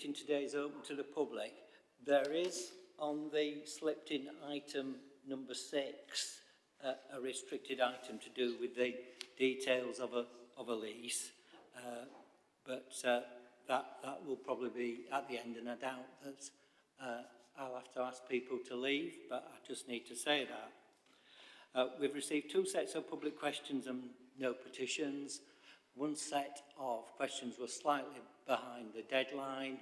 Today is open to the public. There is on the slipped in item number 6 a restricted item to do with the details of a lease, but that will probably be at the end, and I doubt that I'll have to ask people to leave, but I just need to say that. We've received 2 sets of public questions and no petitions. One set of questions was slightly behind the deadline,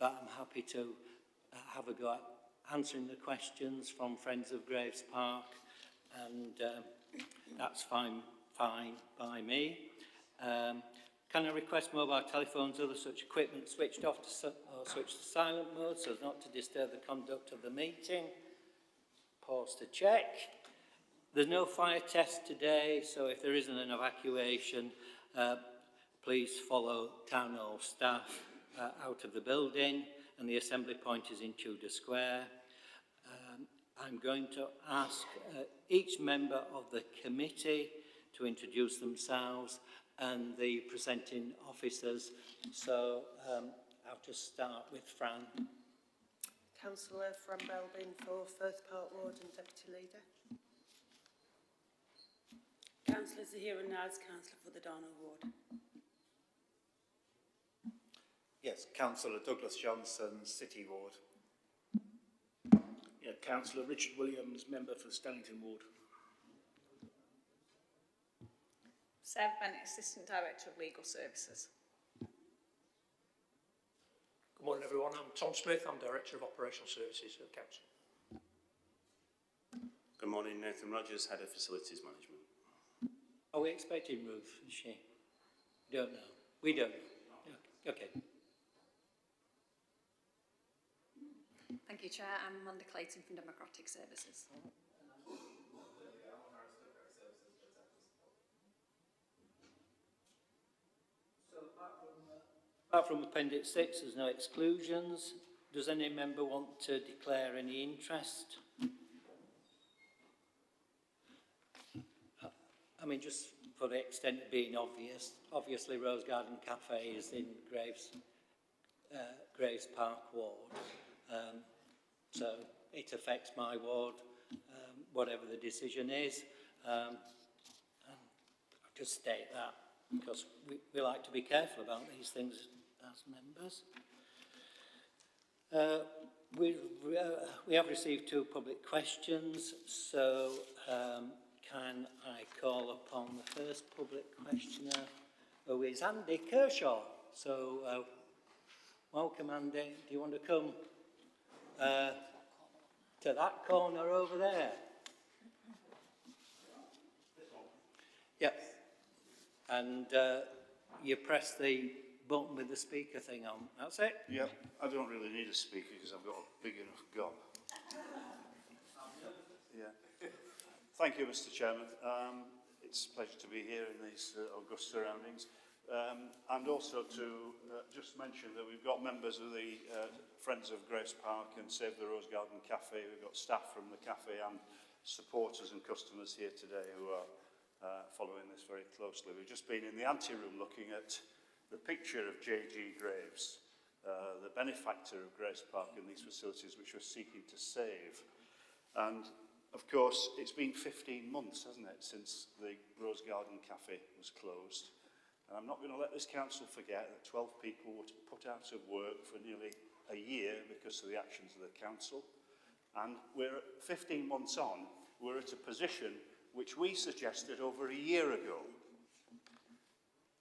but I'm happy to have a go at answering the questions from Friends of Graves Park, and that's fine by me. Can I request mobile telephones, other such equipment switched off or switched to silent mode so as not to disturb the conduct of the meeting? Pause to check. There's no fire test today, so if there isn't an evacuation, please follow Town Hall staff out of the building, and the assembly point is in Tudor Square. I'm going to ask each member of the committee to introduce themselves and the presenting officers. So I'll just start with Fran. Councillor Fran Belbin for Firth Park Ward and Deputy Leader. Councillor Zahira, Councillor for the Darnell Ward. Yes, Councillor Douglas Johnson, City Ward. Yeah, Councillor Richard Williams, Member for Stanlington Ward. Sarah Bennett, Assistant Director of Legal Services. Good morning everyone, I'm Tom Smith, I'm Director of Operational Services at the Council. Good morning, Nathan Rogers, Head of Facilities Management. Are we expecting Ruth? Is she? Don't know. We don't know. Okay. Thank you, Chair. I'm Amanda Clayton from Democratic Services. So apart from Appendix 6, there's no exclusions. Does any member want to declare any interest? I mean, just for the extent of being obvious, obviously Rose Garden Cafe is in Graves Park Ward. So it affects my ward, whatever the decision is. And I'll just state that because we like to be careful about these things as members. We have received 2 public questions, so can I call upon the first public questioner, who is Andy Kershaw. So welcome, Andy. Do you want to come to that corner over there? Yep. And you press the button with the speaker thing on. That's it? Yep. I don't really need a speaker because I've got a big enough gob. Yeah. Thank you, Mr. Chairman. It's a pleasure to be here in these august surroundings. And also to just mention that we've got members of the Friends of Graves Park and Save the Rose Garden Cafe. We've got staff from the cafe and supporters and customers here today who are following this very closely. We've just been in the ante-room looking at the picture of J.G. Graves, the benefactor of Graves Park and these facilities which we're seeking to save. And of course, it's been 15 months, hasn't it, since the Rose Garden Cafe was closed. And I'm not going to let this council forget that 12 people were put out of work for nearly a year because of the actions of the council. And we're 15 months on, we're at a position which we suggested over a year ago.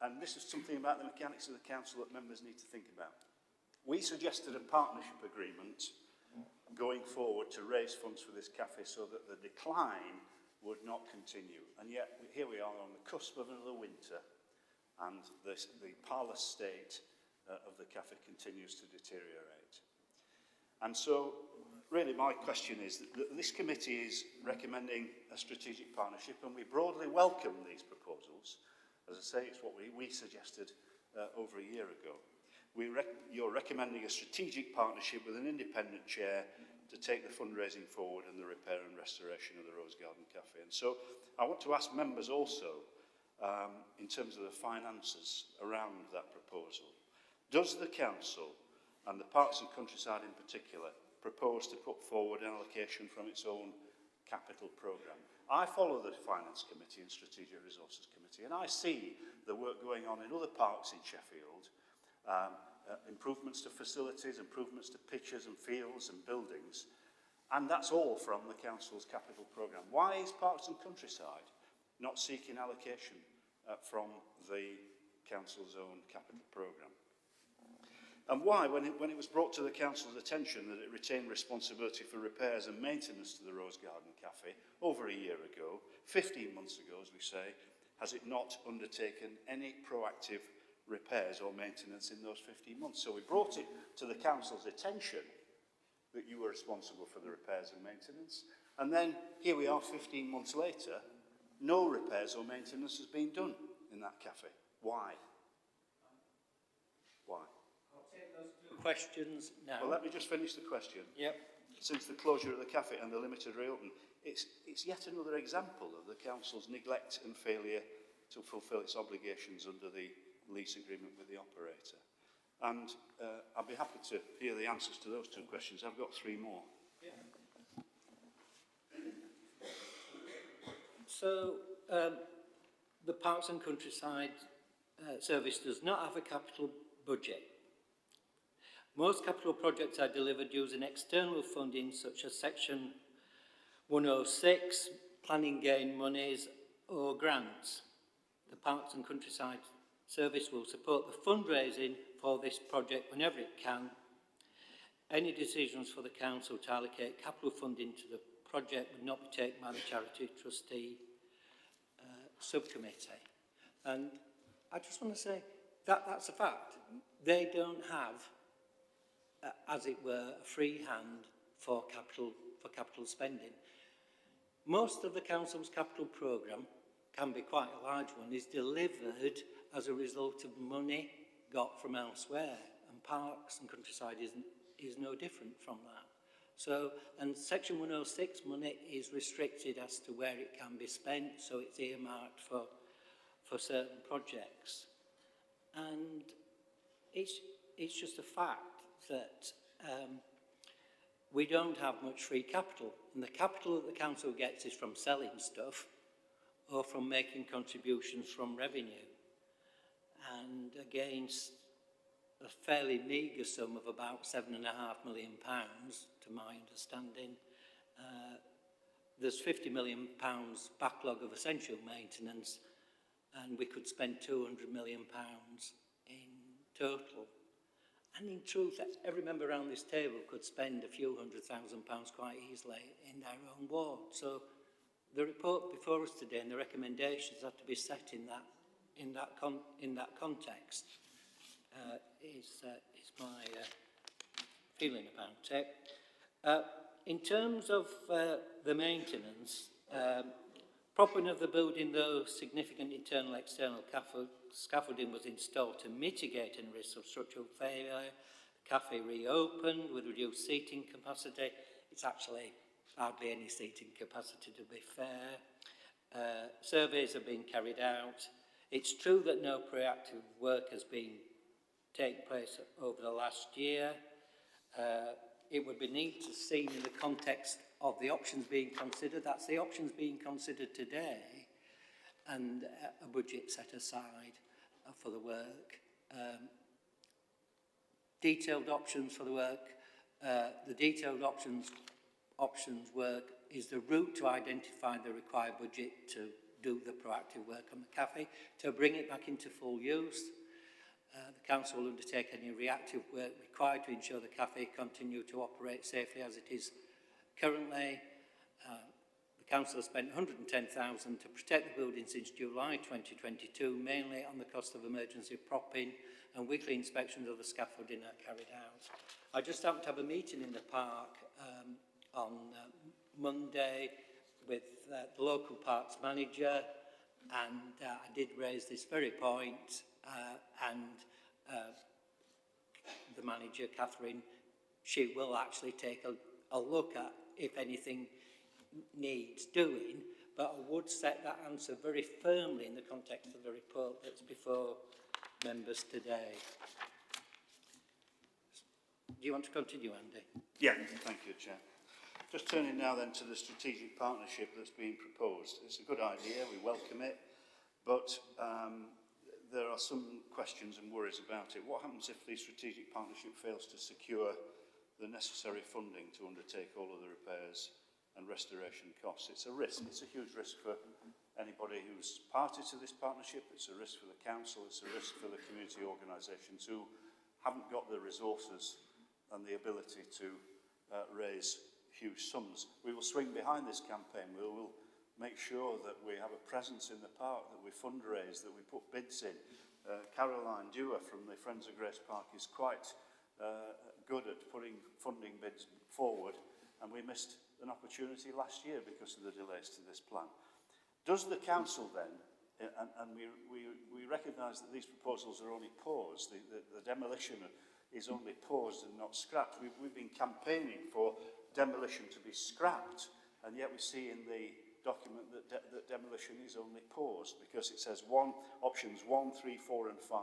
And this is something about the mechanics of the council that members need to think about. We suggested a partnership agreement going forward to raise funds for this cafe so that the decline would not continue. And yet, here we are on the cusp of another winter, and the parlour state of the cafe continues to deteriorate. And so, really, my question is that this committee is recommending a strategic partnership, and we broadly welcome these proposals. As I say, it's what we suggested over a year ago. You're recommending a strategic partnership with an independent chair to take the fundraising forward and the repair and restoration of the Rose Garden Cafe. And so I want to ask members also, in terms of the finances around that proposal, does the council and the Parks and Countryside in particular, proposed to put forward an allocation from its own capital programme. I follow the Finance Committee and Strategic Resources Committee, and I see the work going on in other parks in Sheffield, improvements to facilities, improvements to pitches and fields and buildings, and that's all from the Council's capital programme. Why is Parks and Countryside not seeking allocation from the Council's own capital programme? And why, when it was brought to the Council's attention that it retained responsibility for repairs and maintenance to the Rose Garden Cafe over a year ago, 15 months ago, as we say, has it not undertaken any proactive repairs or maintenance in those 15 months? So we brought it to the Council's attention that you were responsible for the repairs and maintenance. And then here we are 15 months later, no repairs or maintenance has been done in that cafe. Why? Why? Questions now. Well, let me just finish the question. Yep. Since the closure of the cafe and the limited reopen, it's yet another example of the Council's neglect and failure to fulfil its obligations under the lease agreement with the operator. And I'll be happy to hear the answers to those two questions. I've got three more. Yeah. So, the Parks and Countryside Service does not have a capital budget. Most capital projects are delivered using external funding such as Section 106, planning gain monies or grants. The Parks and Countryside Service will support the fundraising for this project whenever it can. Any decisions for the Council to allocate capital funding to the project would not be taken by the Charity Trustee SubCommittee. And I just want to say that that's a fact. They don't have, as it were, a free hand for capital spending. Most of the Council's capital programme, can be quite a large one, is delivered as a result of money got from elsewhere, and Parks and Countryside is no different from that. So, and Section 106 money is restricted as to where it can be spent, so it's earmarked for certain projects. And it's just a fact that we don't have much free capital, and the capital that the Council gets is from selling stuff or from making contributions from revenue. And against a fairly meagre sum of about £7.5 million, to my understanding, there's £50 million backlog of essential maintenance, and we could spend £200 million in total. And in truth, every member around this table could spend a few £100,000 quite easily in their own ward. So the report before us today and the recommendations have to be set in that context. Is my feeling about it. In terms of the maintenance, propping of the building, though significant internal external scaffolding was installed to mitigate any risk of structural failure. The cafe reopened with reduced seating capacity. It's actually hardly any seating capacity, to be fair. Surveys have been carried out. It's true that no proactive work has been taking place over the last year. It would be neat to see in the context of the options being considered. That's the options being considered today, and a budget set aside for the work. Detailed options for the work. The detailed options work is the route to identify the required budget to do the proactive work on the cafe, to bring it back into full use. The Council will undertake any reactive work required to ensure the cafe continue to operate safely as it is currently. The Council has spent £110,000 to protect the building since July 2022, mainly on the cost of emergency propping, and weekly inspections of the scaffolding are carried out. I just happened to have a meeting in the park on Monday with the local parks manager, and I did raise this very point, and the manager, Catherine, she will actually take a look at if anything needs doing, but I would set that answer very firmly in the context of the report that's before members today. Do you want to continue, Andy? Yeah, thank you, Chair. Just turning now then to the strategic partnership that's being proposed. It's a good idea, we welcome it, but there are some questions and worries about it. What happens if the strategic partnership fails to secure the necessary funding to undertake all of the repairs and restoration costs? It's a risk. It's a huge risk for anybody who's party to this partnership. It's a risk for the council. It's a risk for the community organisations who haven't got the resources and the ability to raise huge sums. We will swing behind this campaign. We will make sure that we have a presence in the park, that we fundraise, that we put bids in. Caroline Dewar from the Friends of Grace Park is quite good at putting funding bids forward, and we missed an opportunity last year because of the delays to this plan. Does the council then, and we recognise that these proposals are only paused, the demolition is only paused and not scrapped. We've been campaigning for demolition to be scrapped, and yet we see in the document that demolition is only paused because it says options 1, 3, 4 and 5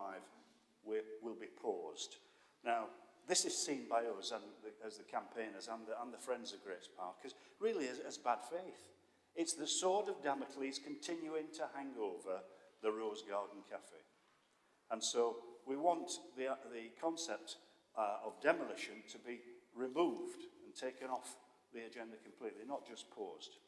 will be paused. Now, this is seen by us and as the campaigners and the Friends of Grace Park as really as bad faith. It's the sword of Damocles continuing to hang over the Rose Garden Cafe. And so we want the concept of demolition to be removed and taken off the agenda completely, not just paused.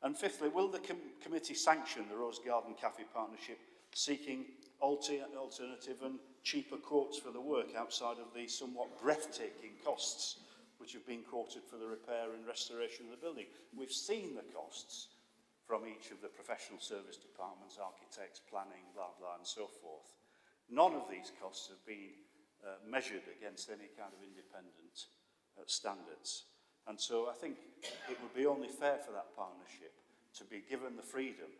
And fifthly, will the committee sanction the Rose Garden Cafe partnership seeking alternative and cheaper quotes for the work outside of the somewhat breathtaking costs which have been quoted for the repair and restoration of the building? We've seen the costs from each of the professional service departments, architects, planning, blah, blah, and so forth. None of these costs have been measured against any kind of independent standards. And so I think it would be only fair for that partnership to be given the freedom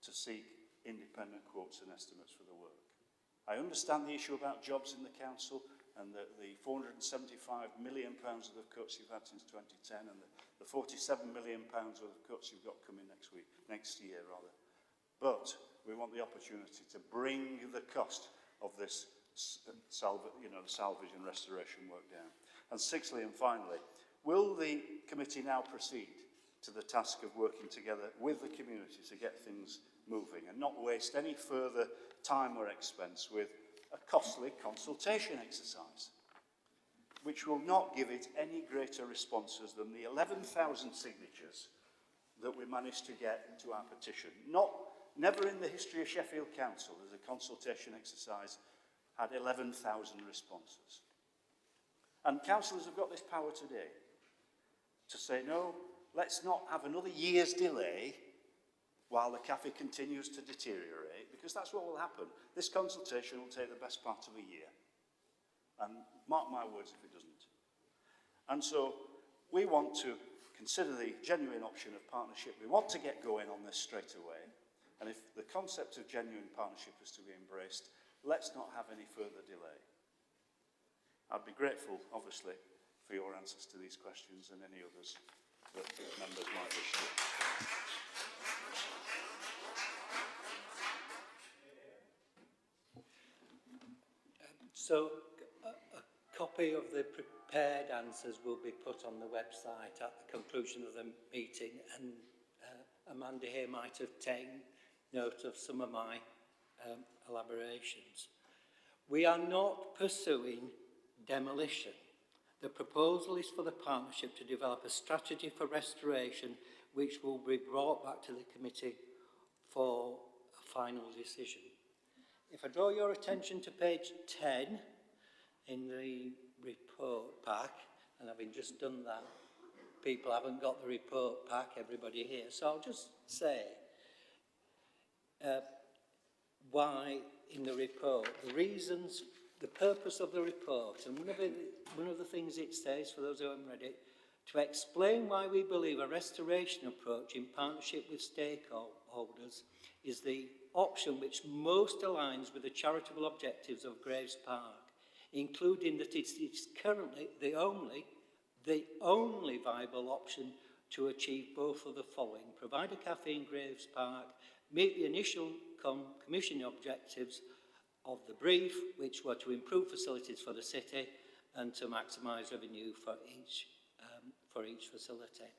to seek independent quotes and estimates for the work. I understand the issue about jobs in the council and the £475 million worth of cuts you've had since 2010 and the £47 million worth of cuts you've got coming next year. But we want the opportunity to bring the cost of this salvage and restoration work down. And sixthly and finally, will the committee now proceed to the task of working together with the community to get things moving and not waste any further time or expense with a costly consultation exercise, which will not give it any greater responses than the 11,000 signatures that we managed to get to our petition. Never in the history of Sheffield Council has a consultation exercise had 11,000 responses. And councillors have got this power today to say, no, let's not have another year's delay while the cafe continues to deteriorate, because that's what will happen. This consultation will take the best part of a year. And mark my words if it doesn't. And so we want to consider the genuine option of partnership. We want to get going on this straight away. And if the concept of genuine partnership is to be embraced, let's not have any further delay. I'd be grateful, obviously, for your answers to these questions and any others that members might wish to. So a copy of the prepared answers will be put on the website at the conclusion of the meeting, and Amanda here might have taken note of some of my elaborations. We are not pursuing demolition. The proposal is for the partnership to develop a strategy for restoration which will be brought back to the committee for a final decision. If I draw your attention to page 10 in the report pack, and having just done that, people haven't got the report pack, everybody here, so I'll just say why in the report, the reasons, the purpose of the report, and one of the things it says, for those who haven't read it, to explain why we believe a restoration approach in partnership with stakeholders is the option which most aligns with the charitable objectives of Graves Park, including that it is currently the only viable option to achieve both of the following: provide a cafe in Graves Park, meet the initial commission objectives of the brief, which were to improve facilities for the city, and to maximise revenue for each facility.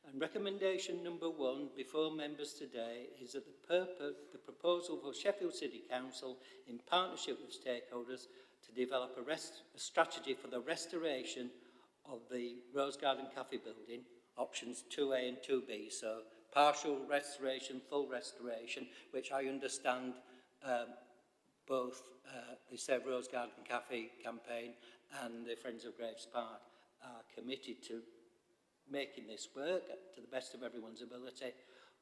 And recommendation number 1 before members today is that the proposal for Sheffield City Council, in partnership with stakeholders, to develop a strategy for the restoration of the Rose Garden Cafe building, options 2A and 2B, so partial restoration, full restoration, which I understand both the Save Rose Garden Cafe campaign and the Friends of Graves Park are committed to making this work to the best of everyone's ability,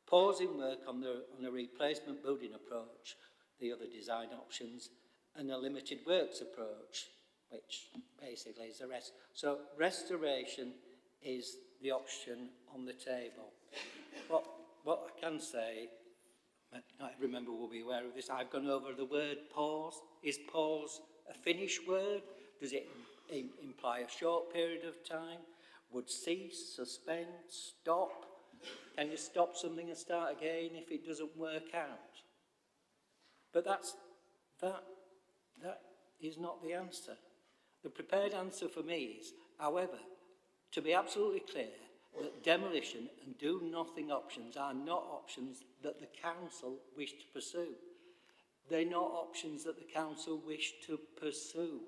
pausing work on a replacement building approach, the other design options, and a limited works approach, which basically is the rest. So restoration is the option on the table. What I can say, not every member will be aware of this, I've gone over the word pause. Is pause a Finnish word? Does it imply a short period of time? Would cease, suspend, stop? Can you stop something and start again if it doesn't work out? But that is not the answer. The prepared answer for me is, however, to be absolutely clear, that demolition and do-nothing options are not options that the council wish to pursue. They're not options that the council wish to pursue.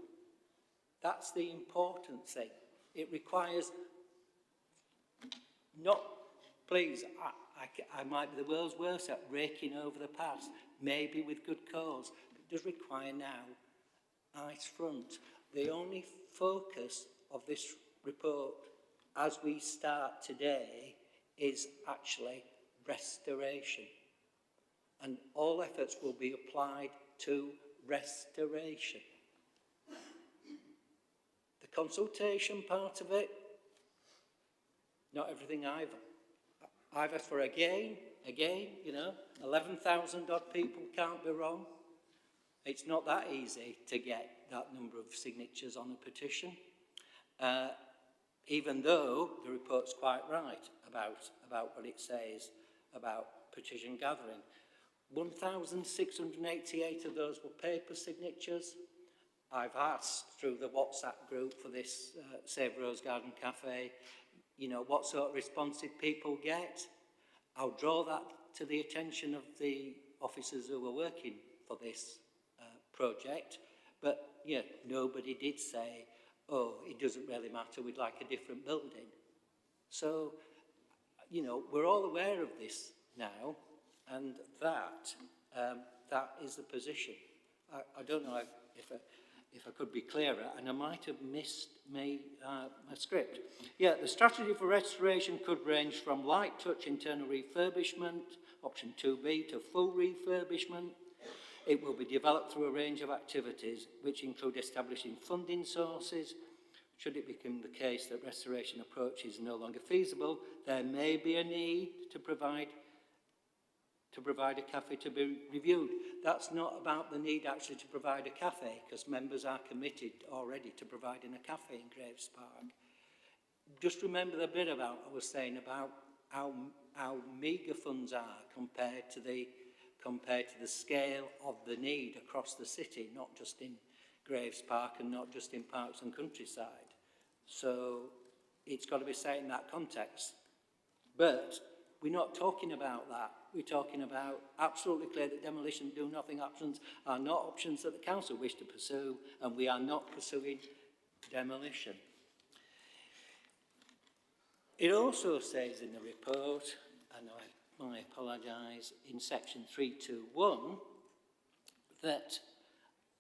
That's the important thing. It requires not, please, I might be the world's worst at raking over the past, maybe with good cause. It does require now ice front. The only focus of this report as we start today is actually restoration. And all efforts will be applied to restoration. The consultation part of it, not everything I've asked for again, you know, 11,000 odd people, can't be wrong. It's not that easy to get that number of signatures on a petition, even though the report's quite right about what it says about petition gathering. 1,688 of those were paper signatures. I've asked through the WhatsApp group for this Save Rose Garden Cafe, you know, what sort of response did people get? I'll draw that to the attention of the officers who were working for this project. But, yeah, nobody did say, oh, it doesn't really matter, we'd like a different building. So, you know, we're all aware of this now, and that is the position. I don't know if I could be clearer, and I might have missed my script. Yeah, the strategy for restoration could range from light touch internal refurbishment, option 2B, to full refurbishment. It will be developed through a range of activities, which include establishing funding sources. Should it become the case that restoration approach is no longer feasible, there may be a need to provide a cafe to be reviewed. That's not about the need actually to provide a cafe, because members are committed already to providing a cafe in Graves Park. Just remember the bit about I was saying about how meagre funds are compared to the scale of the need across the city, not just in Graves Park and not just in parks and countryside. So it's got to be set in that context. But we're not talking about that. We're talking about absolutely clear that demolition and do-nothing options are not options that the council wish to pursue, and we are not pursuing demolition. It also says in the report, and I apologise, in section 321, that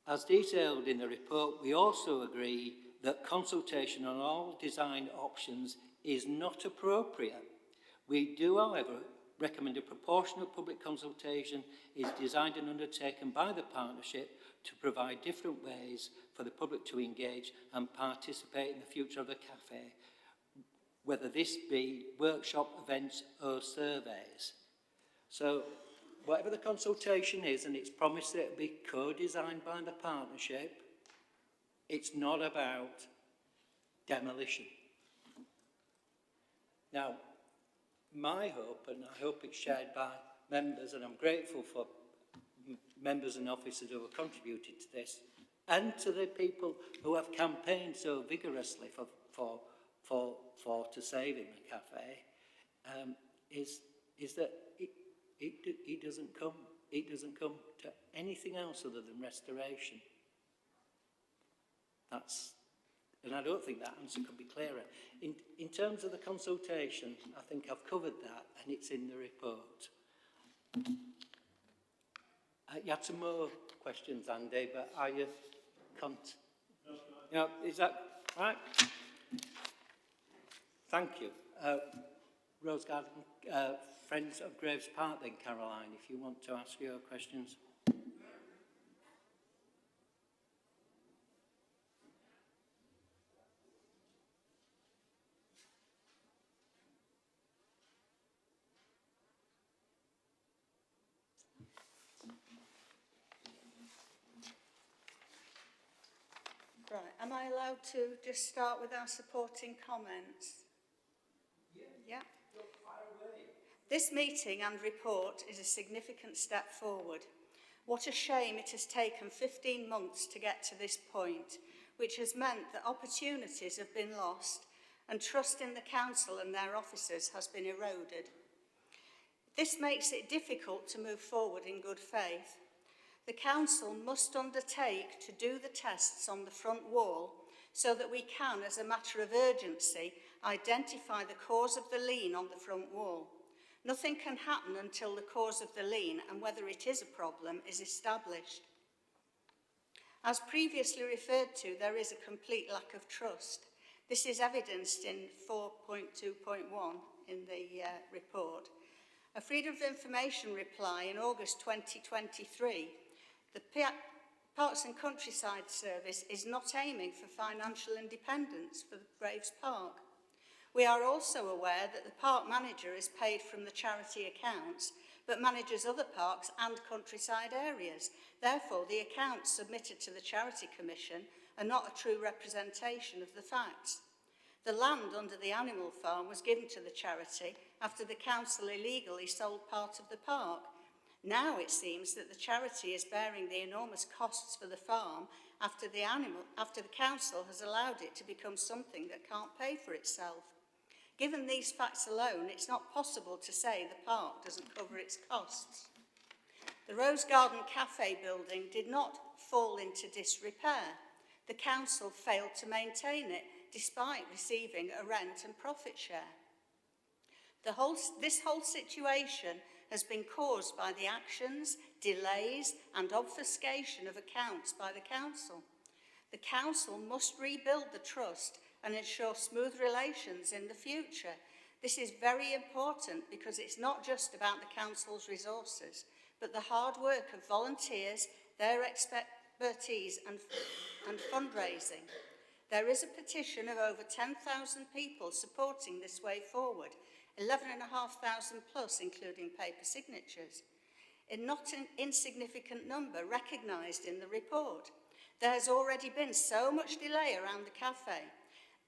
as detailed in the report, we also agree that consultation on all design options is not appropriate. We do, however, recommend a proportionate public consultation is designed and undertaken by the partnership to provide different ways for the public to engage and participate in the future of the cafe, whether this be workshop, events or surveys. So whatever the consultation is, and it's promised that it will be co-designed by the partnership, it's not about demolition. Now, my hope, and I hope it's shared by members, and I'm grateful for members and officers who have contributed to this, and to the people who have campaigned so vigorously to saving the cafe, is that he doesn't come to anything else other than restoration. And I don't think that answer could be clearer. In terms of the consultation, I think I've covered that, and it's in the report. You had some more questions, Andy, but are you no, is that right? Thank you. Rose Garden, Friends of Graves Park then, Caroline, if you want to ask your questions. Right, am I allowed to just start with our supporting comments? Yeah. This meeting and report is a significant step forward. What a shame it has taken 15 months to get to this point, which has meant that opportunities have been lost and trust in the council and their officers has been eroded. This makes it difficult to move forward in good faith. The council must undertake to do the tests on the front wall so that we can, as a matter of urgency, identify the cause of the lean on the front wall. Nothing can happen until the cause of the lean and whether it is a problem is established. As previously referred to, there is a complete lack of trust. This is evidenced in 4.2.1 in the report. A Freedom of Information reply in August 2023, the Parks and Countryside Service is not aiming for financial independence for Graves Park. We are also aware that the park manager is paid from the charity accounts, but manages other parks and countryside areas. Therefore, the accounts submitted to the Charity Commission are not a true representation of the facts. The land under the animal farm was given to the charity after the council illegally sold part of the park. Now it seems that the charity is bearing the enormous costs for the farm after the council has allowed it to become something that can't pay for itself. Given these facts alone, it's not possible to say the park doesn't cover its costs. The Rose Garden Cafe building did not fall into disrepair. The council failed to maintain it despite receiving a rent and profit share. This whole situation has been caused by the actions, delays and obfuscation of accounts by the council. The council must rebuild the trust and ensure smooth relations in the future. This is very important because it's not just about the council's resources, but the hard work of volunteers, their expertise and fundraising. There is a petition of over 10,000 people supporting this way forward, 11,500 plus including paper signatures. In not an insignificant number recognised in the report. There has already been so much delay around the cafe.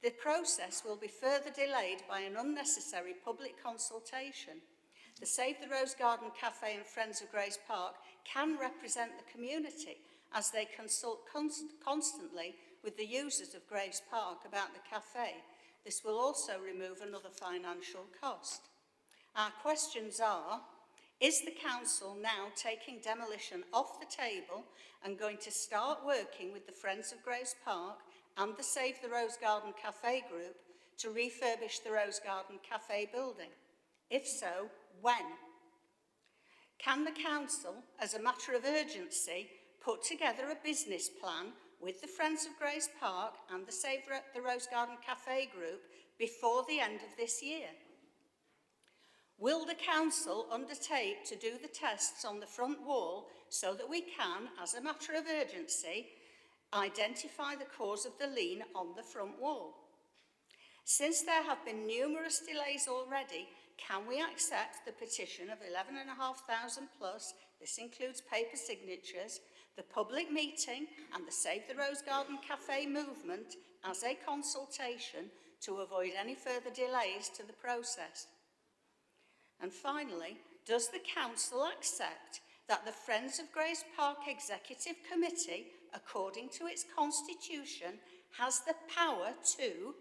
The process will be further delayed by an unnecessary public consultation. The Save the Rose Garden Cafe and Friends of Graves Park can represent the community as they consult constantly with the users of Graves Park about the cafe. This will also remove another financial cost. Our questions are, is the council now taking demolition off the table and going to start working with the Friends of Graves Park and the Save the Rose Garden Cafe group to refurbish the Rose Garden Cafe building? If so, when? Can the council, as a matter of urgency, put together a business plan with the Friends of Graves Park and the Save the Rose Garden Cafe group before the end of this year? Will the council undertake to do the tests on the front wall so that we can, as a matter of urgency, identify the cause of the lean on the front wall? Since there have been numerous delays already, can we accept the petition of 11,500 plus, this includes paper signatures, the public meeting and the Save the Rose Garden Cafe movement as a consultation to avoid any further delays to the process? And finally, does the council accept that the Friends of Graves Park Executive Committee according to its constitution, has the power to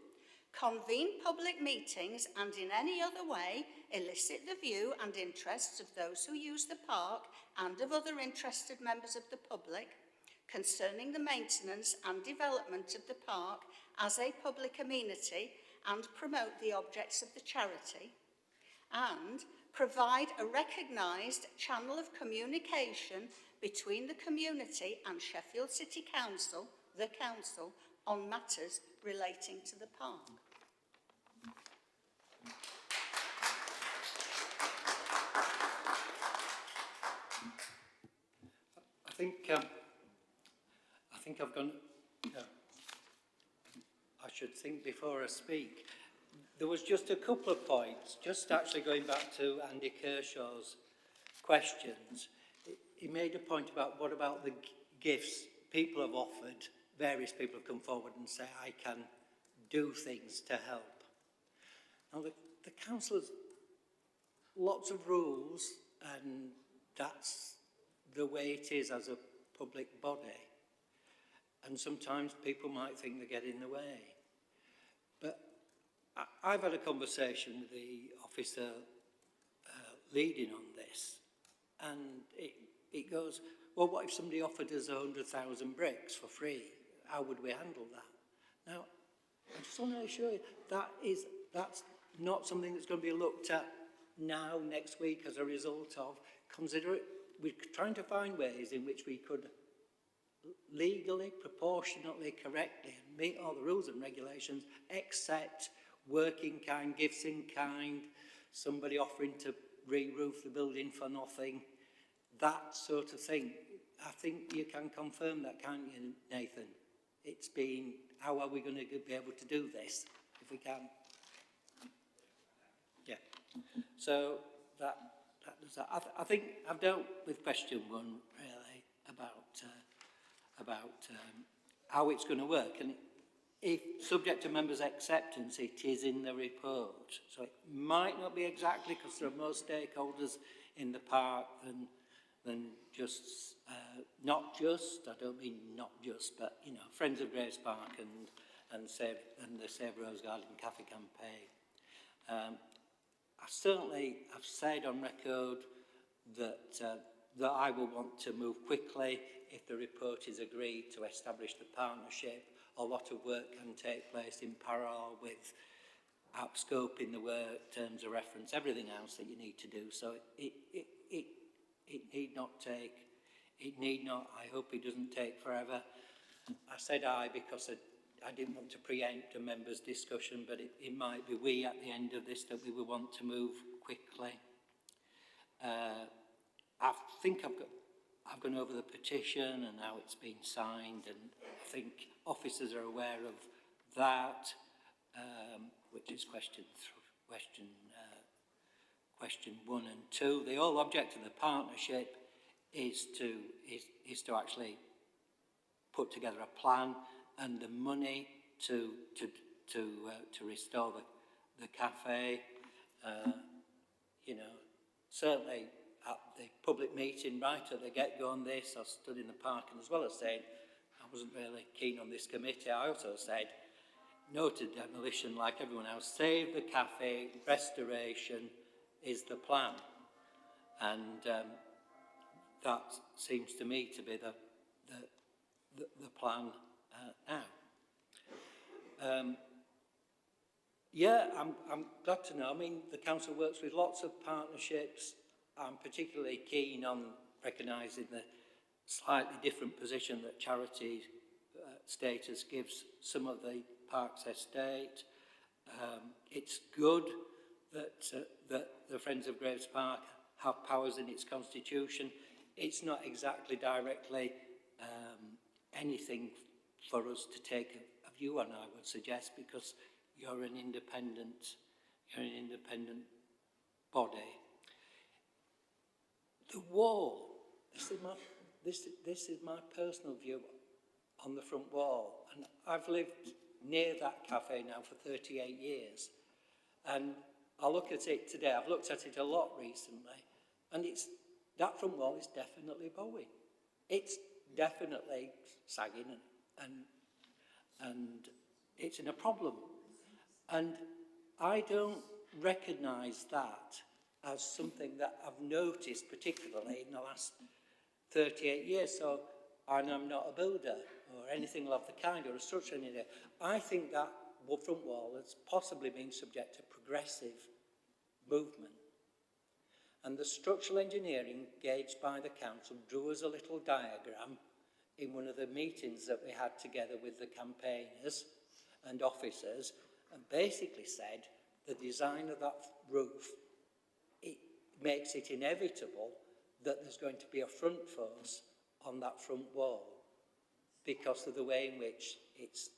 convene public meetings and in any other way elicit the view and interests of those who use the park and of other interested members of the public concerning the maintenance and development of the park as a public amenity and promote the objects of the charity, and provide a recognised channel of communication between the community and Sheffield City Council, the council, on matters relating to the park. I think I've gone. I should think before I speak. There was just a couple of points, just actually going back to Andy Kershaw's questions. He made a point about what about the gifts people have offered. Various people have come forward and say, I can do things to help. Now, the council has lots of rules, and that's the way it is as a public body. And sometimes people might think they get in the way. But I've had a conversation with the officer leading on this, and it goes, well, what if somebody offered us 100,000 bricks for free? How would we handle that? Now, I just want to assure you, that's not something that's going to be looked at now, next week, as a result of, consider it, we're trying to find ways in which we could legally, proportionately, correctly, and meet all the rules and regulations, accept working kind, gifts in kind, somebody offering to re-roof the building for nothing, that sort of thing. I think you can confirm that, can't you, Nathan? It's been, how are we going to be able to do this, if we can? Yeah. So that does that. I think I've dealt with question one, really, about how it's going to work. And if subject to members' acceptance, it is in the report. So it might not be exactly, because there are more stakeholders in the park than just, not just, I don't mean not just, but, you know, Friends of Graves Park and the Save Rose Garden Cafe campaign. I've said on record that I will want to move quickly if the report is agreed to establish the partnership. A lot of work can take place in parallel with scoping the work, terms of reference, everything else that you need to do. So it need not take, I hope it doesn't take forever. I said I because I didn't want to preempt a member's discussion, but it might be we at the end of this that we will want to move quickly. I think I've gone over the petition and how it's been signed, and I think officers are aware of that, which is question 1 and 2. The whole object of the partnership is to actually put together a plan, and the money to restore the cafe. You know, certainly at the public meeting right at the get-go on this, I stood in the park, and as well as saying I wasn't really keen on this committee, I also said no to demolition like everyone else. Save the cafe, restoration is the plan, and that seems to me to be the plan now. Yeah, I'm glad to know. I mean, the council works with lots of partnerships. I'm particularly keen on recognising the slightly different position that charity status gives some of the park's estate. It's good that the Friends of Graves Park have powers in its constitution. It's not exactly directly anything for us to take a view on, I would suggest, because you're an independent body. The wall, this is my personal view on the front wall, and I've lived near that cafe now for 38 years, and I look at it today. I've looked at it a lot recently, and that front wall is definitely bowing. It's definitely sagging and it's in a problem. And I don't recognise that as something that I've noticed particularly in the last 38 years. So, and I'm not a builder or anything of the kind, or a structural engineer. I think that front wall has possibly been subject to progressive movement. And the structural engineer engaged by the council drew us a little diagram in one of the meetings that we had together with the campaigners and officers, and basically said the design of that roof, it makes it inevitable that there's going to be a front force on that front wall because of the way in which it's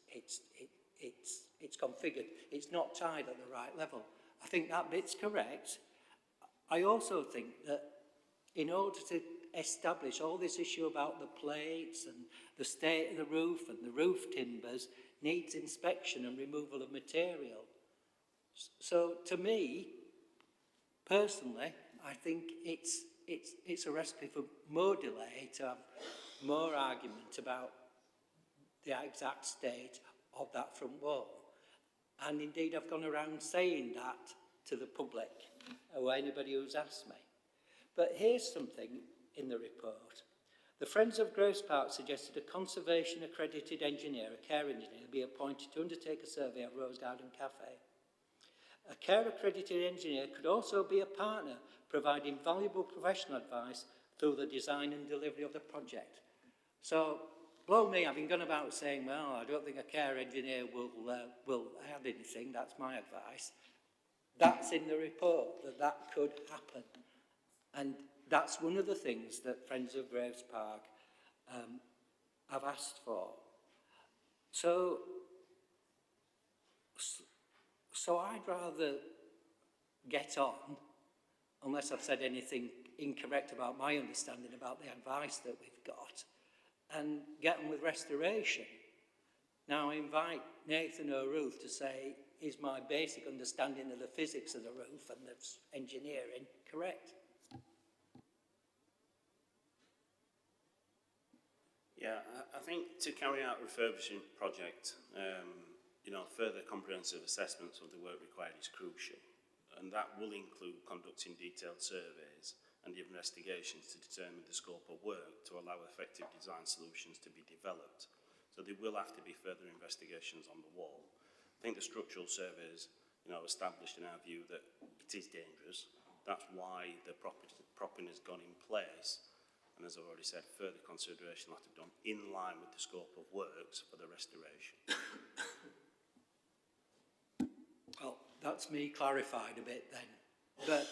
configured. It's not tied at the right level. I think that bit's correct. I also think that in order to establish all this issue about the plates and the state of the roof and the roof timbers needs inspection and removal of material. So to me, personally, I think it's a recipe for more delay, to have more argument about the exact state of that front wall. And indeed, I've gone around saying that to the public, or anybody who's asked me. But here's something in the report. The Friends of Groves Park suggested a conservation accredited engineer, a care engineer, be appointed to undertake a survey of Rose Garden Cafe. A care accredited engineer could also be a partner, providing valuable professional advice through the design and delivery of the project. So, blow me, having gone about saying, well, I don't think a care engineer will add anything, that's my advice. That's in the report, that could happen. And that's one of the things that Friends of Graves Park have asked for. So I'd rather get on, unless I've said anything incorrect about my understanding about the advice that we've got, and get on with restoration. Now I invite Nathan O'Ruth to say, is my basic understanding of the physics of the roof and the engineering correct? Yeah, I think to carry out a refurbishing project, further comprehensive assessments of the work required is crucial. And that will include conducting detailed surveys and investigations to determine the scope of work to allow effective design solutions to be developed. So there will have to be further investigations on the wall. I think the structural surveys, established in our view that it is dangerous. That's why the propping has gone in place. And as I've already said, further consideration will have to be done in line with the scope of works for the restoration. Well, that's me clarified a bit then. But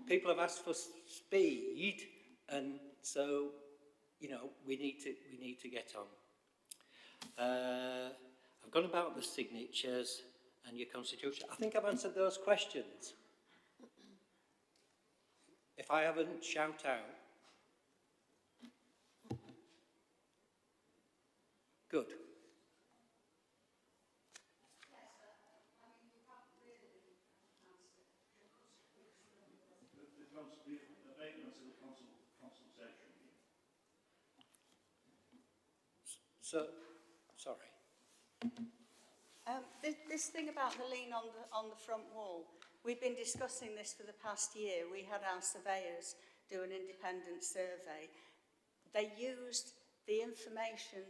people have asked for speed, and so, we need to get on. I've gone about the signatures and your constitution. I think I've answered those questions. If I haven't, shout out. Good. So, sorry. This thing about the lean on the front wall, we've been discussing this for the past year. We had our surveyors do an independent survey. They used the information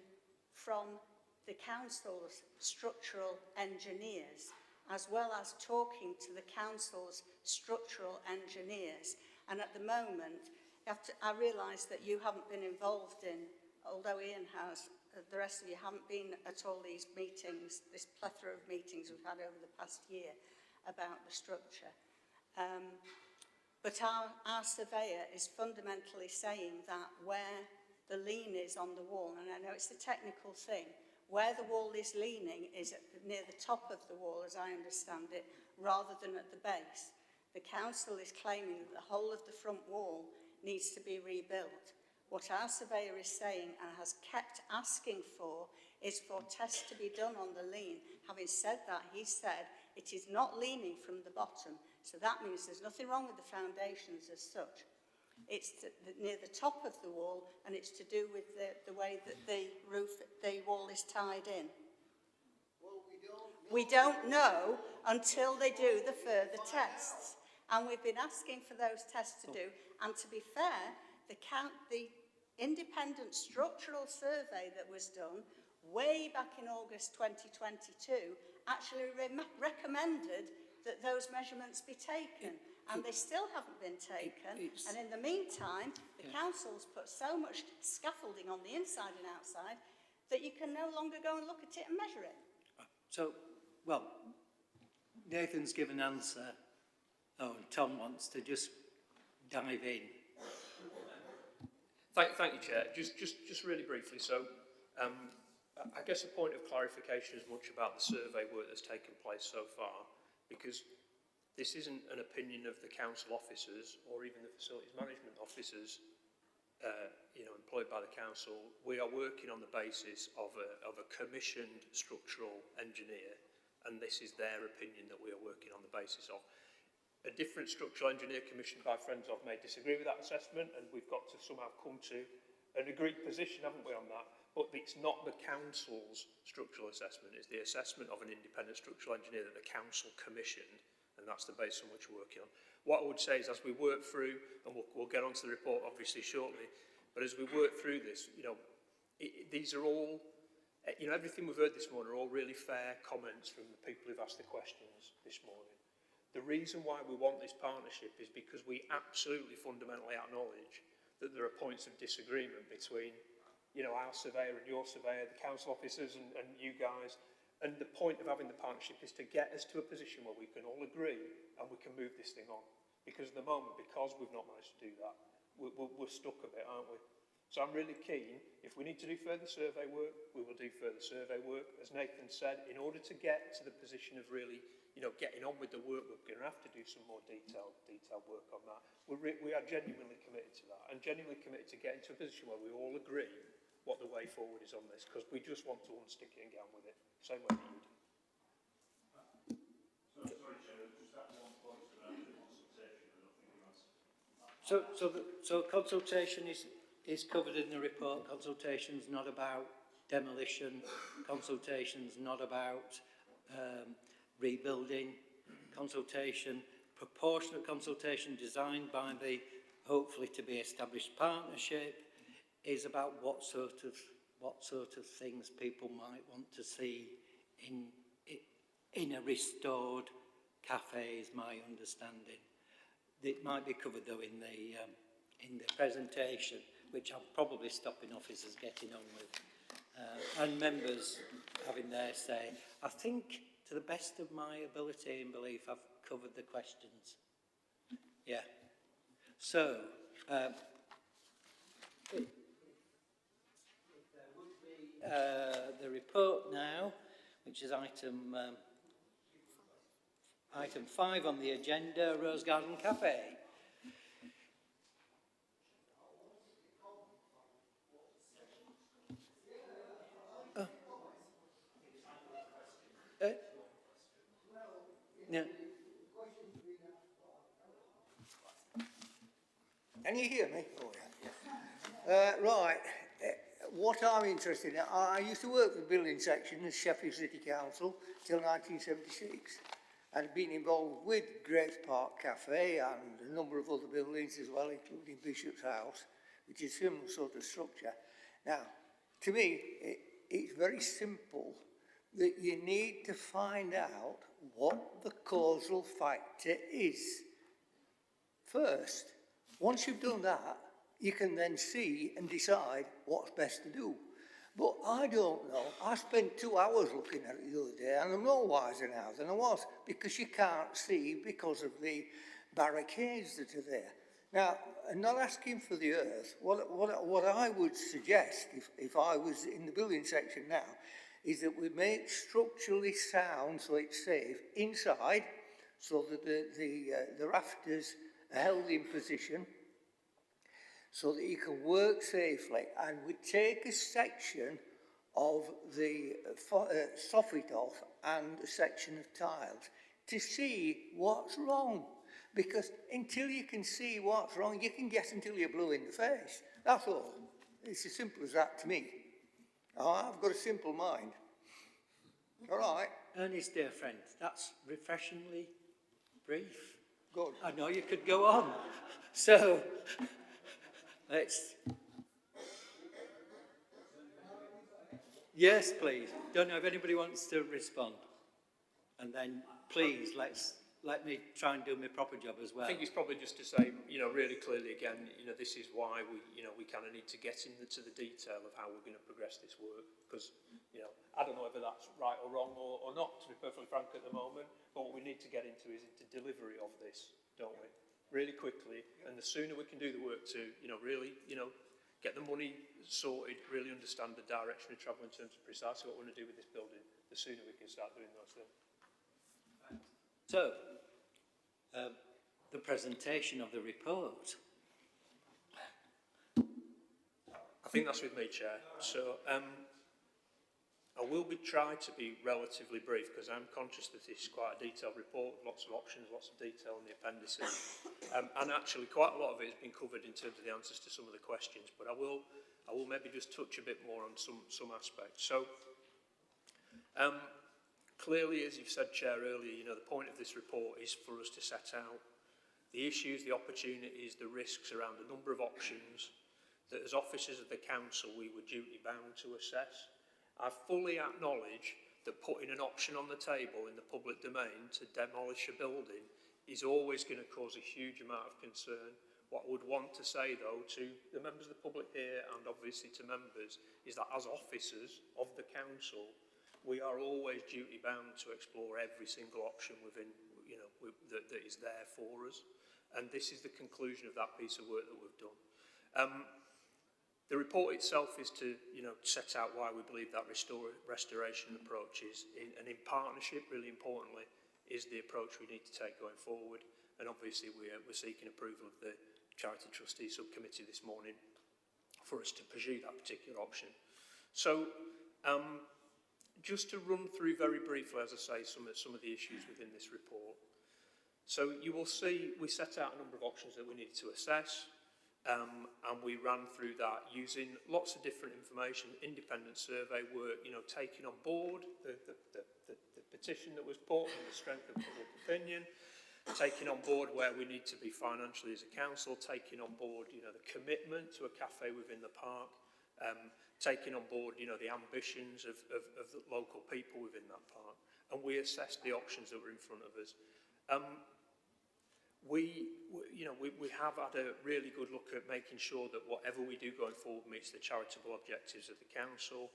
from the council's structural engineers, as well as talking to the council's structural engineers. And at the moment, I realise that you haven't been involved in, although Ian has, the rest of you haven't been at all these meetings, this plethora of meetings we've had over the past year about the structure. But our surveyor is fundamentally saying that where the lean is on the wall, and I know it's a technical thing, where the wall is leaning is near the top of the wall, as I understand it, rather than at the base. The council is claiming that the whole of the front wall needs to be rebuilt. What our surveyor is saying and has kept asking for is for tests to be done on the lean. Having said that, he said it is not leaning from the bottom, so that means there's nothing wrong with the foundations as such. It's near the top of the wall, and it's to do with the way that the wall is tied in. We don't know until they do the further tests. And we've been asking for those tests to do. And to be fair, the independent structural survey that was done way back in August 2022 actually recommended that those measurements be taken. And they still haven't been taken. And in the meantime, the council's put so much scaffolding on the inside and outside that you can no longer go and look at it and measure it. So, well, Nathan's given an answer. Oh, and Tom wants to just dive in. Thank you, Chair. Just really briefly. So, I guess a point of clarification is much about the survey work that's taken place so far, because this isn't an opinion of the council officers or even the facilities management officers, employed by the council. We are working on the basis of a commissioned structural engineer, and this is their opinion that we are working on the basis of. A different structural engineer commissioned by friends of may disagree with that assessment, and we've got to somehow come to an agreed position, haven't we, on that? But it's not the council's structural assessment, it's the assessment of an independent structural engineer that the council commissioned, and that's the basis on which we're working on. What I would say is, as we work through, and we'll get onto the report obviously shortly, but as we work through this, these are all, everything we've heard this morning are all really fair comments from the people who've asked the questions this morning. The reason why we want this partnership is because we absolutely fundamentally acknowledge that there are points of disagreement between, our surveyor and your surveyor, the council officers and you guys. And the point of having the partnership is to get us to a position where we can all agree and we can move this thing on. Because at the moment, because we've not managed to do that, we're stuck a bit, aren't we? So I'm really keen, if we need to do further survey work, we will do further survey work. As Nathan said, in order to get to the position of really, getting on with the work, we're going to have to do some more detailed work on that. We are genuinely committed to that, and genuinely committed to getting to a position where we all agree what the way forward is on this, because we just want to unstick it and get on with it, same way that you do. Sorry, Chair, just that one point around the consultation, and I think you answered. So consultation is covered in the report. Consultation's not about demolition. Consultation's not about rebuilding. Consultation, proportionate consultation designed by the hopefully to be established partnership, is about what sort of things people might want to see in a restored cafe, is my understanding. It might be covered though in the presentation, which I'm probably stopping officers getting on with, and members having their say. I think, to the best of my ability and belief, I've covered the questions. Yeah. So, the report now, which is item 5 on the agenda, Rose Garden Cafe. Yeah. Can you hear me? Oh, yeah. Right. What I'm interested in, I used to work for the building section in Sheffield City Council till 1976, and been involved with Graves Park Cafe and a number of other buildings as well, including Bishop's House, which is a similar sort of structure. Now, to me, it's very simple that you need to find out what the causal factor is first. Once you've done that, you can then see and decide what's best to do. But I don't know. I spent 2 hours looking at it the other day, and I'm no wiser now than I was, because you can't see because of the barricades that are there. Now, I'm not asking for the earth. What I would suggest, if I was in the building section now, is that we make structurally sound, so it's safe, inside, so that the rafters are held in position, so that you can work safely, and we take a section of the soffit off and a section of tiles to see what's wrong. Because until you can see what's wrong, you can guess until you're blue in the face. That's all. It's as simple as that to me. I've got a simple mind. All right. Ernest, dear friend, that's refreshingly brief. Good. I know you could go on. So, let's... Yes, please. Don't know if anybody wants to respond. And then, please, let me try and do my proper job as well. I think it's probably just to say, really clearly again, this is why we kind of need to get into the detail of how we're going to progress this work, because, I don't know whether that's right or wrong or not, to be perfectly frank at the moment, but what we need to get into is into delivery of this, don't we? Really quickly, and the sooner we can do the work to, really, get the money sorted, really understand the direction of travel in terms of precisely what we want to do with this building, the sooner we can start doing those things. So, the presentation of the report. I think that's with me, Chair. So, I will try to be relatively brief because I'm conscious that this is quite a detailed report, lots of options, lots of detail in the appendices. And actually quite a lot of it has been covered in terms of the answers to some of the questions, but I will maybe just touch a bit more on some aspects. So, clearly, as you've said, Chair, earlier, the point of this report is for us to set out the issues, the opportunities, the risks around a number of options that as officers of the council we were duty bound to assess. I fully acknowledge that putting an option on the table in the public domain to demolish a building is always going to cause a huge amount of concern. What I would want to say, though, to the members of the public here and obviously to members is that as officers of the council, we are always duty bound to explore every single option within, that is there for us. And this is the conclusion of that piece of work that we've done. The report itself is to, set out why we believe that restoration approach is, and in partnership, really importantly, is the approach we need to take going forward. And obviously, we're seeking approval of the Charity Trustee SubCommittee this morning for us to pursue that particular option. So, just to run through very briefly, as I say, some of the issues within this report. So you will see we set out a number of options that we needed to assess, and we ran through that using lots of different information, independent survey work, taking on board the petition that was put and the strength of public opinion, taking on board where we need to be financially as a council, taking on board, the commitment to a cafe within the park, taking on board, the ambitions of the local people within that park, and we assessed the options that were in front of us. We have had a really good look at making sure that whatever we do going forward meets the charitable objectives of the council,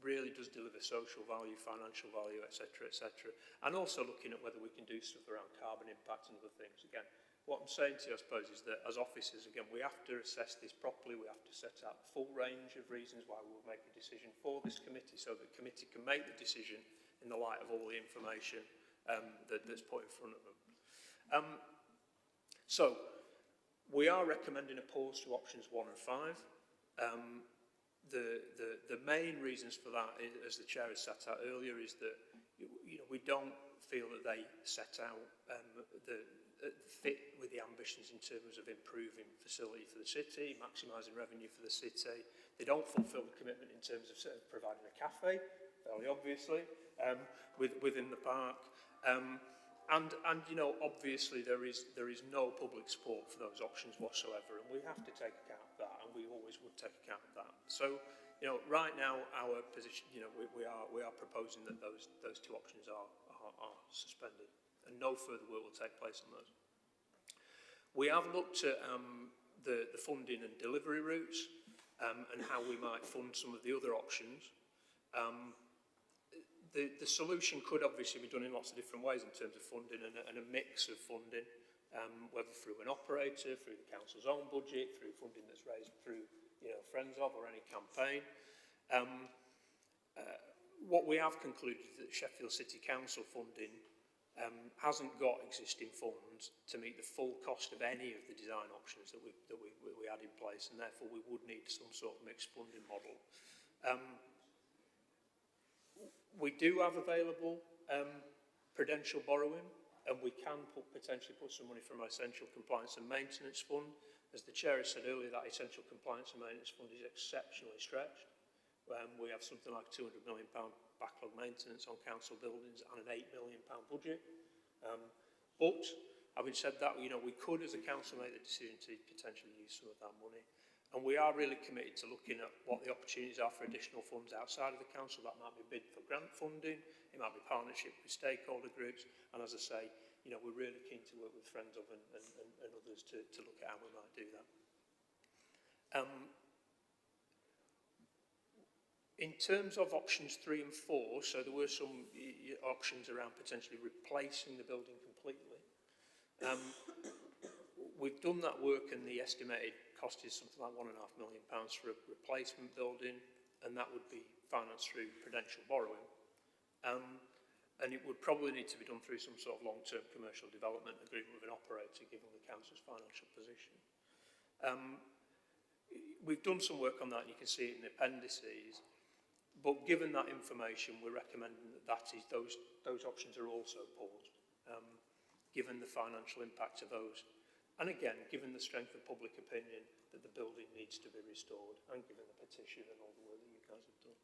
really does deliver social value, financial value, etc., etc. And also looking at whether we can do stuff around carbon impact and other things. Again, what I'm saying to you, I suppose, is that as officers, again, we have to assess this properly. We have to set out the full range of reasons why we will make a decision for this committee so that the committee can make the decision in the light of all the information that's put in front of them. So, we are recommending a pause to options 1 and 5. The main reasons for that, as the Chair has set out earlier, is that we don't feel that they set out fit with the ambitions in terms of improving facility for the city, maximising revenue for the city. They don't fulfil the commitment in terms of providing a cafe, fairly obviously, within the park. And obviously there is no public support for those options whatsoever, and we have to take account of that, and we always would take account of that. So, right now our position, we are proposing that those two options are suspended, and no further work will take place on those. We have looked at the funding and delivery routes, and how we might fund some of the other options. The solution could obviously be done in lots of different ways in terms of funding and a mix of funding, whether through an operator, through the council's own budget, through funding that's raised through Friends of or any campaign. What we have concluded is that Sheffield City Council funding hasn't got existing funds to meet the full cost of any of the design options that we had in place, and therefore we would need some sort of mixed funding model. We do have available prudential borrowing and we can potentially put some money from our Essential Compliance and Maintenance Fund. As the Chair has said earlier, that Essential Compliance and Maintenance Fund is exceptionally stretched. We have something like £200 million backlog maintenance on council buildings and an £8 million budget. But having said that, you know, we could as a council make the decision to potentially use some of that money. And we are really committed to looking at what the opportunities are for additional funds outside of the council. That might be bid for grant funding, it might be partnership with stakeholder groups, and as I say, you know, we're really keen to work with friends of and others to look at how we might do that. In terms of options 3 and 4, so there were some options around potentially replacing the building completely. We've done that work, and the estimated cost is something like £1.5 million for a replacement building, and that would be financed through prudential borrowing. And it would probably need to be done through some sort of long-term commercial development agreement with an operator, given the council's financial position. We've done some work on that, and you can see it in the appendices. But given that information, we're recommending that those options are also paused, given the financial impact of those. And again, given the strength of public opinion that the building needs to be restored, and given the petition and all the work that you guys have done.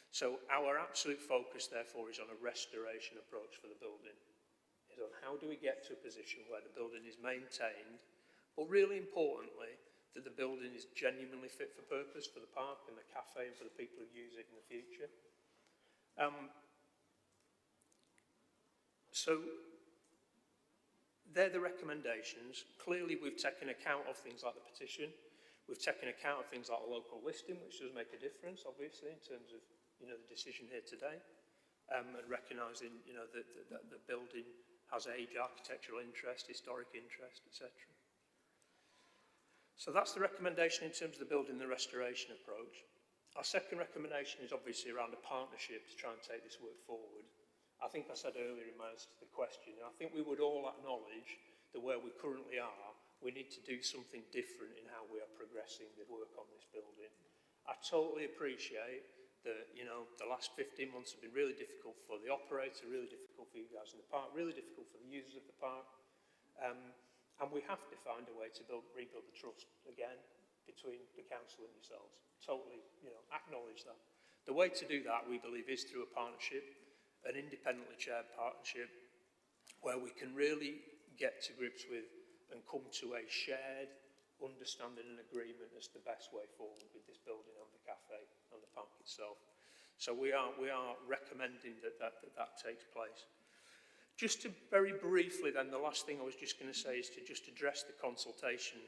So our absolute focus, therefore, is on a restoration approach for the building. Is on how do we get to a position where the building is maintained, but really importantly, that the building is genuinely fit for purpose for the park and the cafe and for the people who use it in the future. So they're the recommendations. Clearly, we've taken account of things like the petition. We've taken account of things like the local listing, which does make a difference, obviously, in terms of, you know, the decision here today, and recognising, you know, that the building has age, architectural interest, historic interest, etc. So that's the recommendation in terms of the building and the restoration approach. Our second recommendation is obviously around a partnership to try and take this work forward. I think I said earlier in my answer to the question, I think we would all acknowledge that where we currently are, we need to do something different in how we are progressing the work on this building. I totally appreciate that, you know, the last 15 months have been really difficult for the operator, really difficult for you guys in the park, really difficult for the users of the park. And we have to find a way to rebuild the trust again between the council and yourselves. Totally, you know, acknowledge that. The way to do that, we believe, is through a partnership, an independently chaired partnership, where we can really get to grips with and come to a shared understanding and agreement as the best way forward with this building and the cafe and the park itself. So we are recommending that takes place. Just to very briefly then, the last thing I was just going to say is to just address the consultation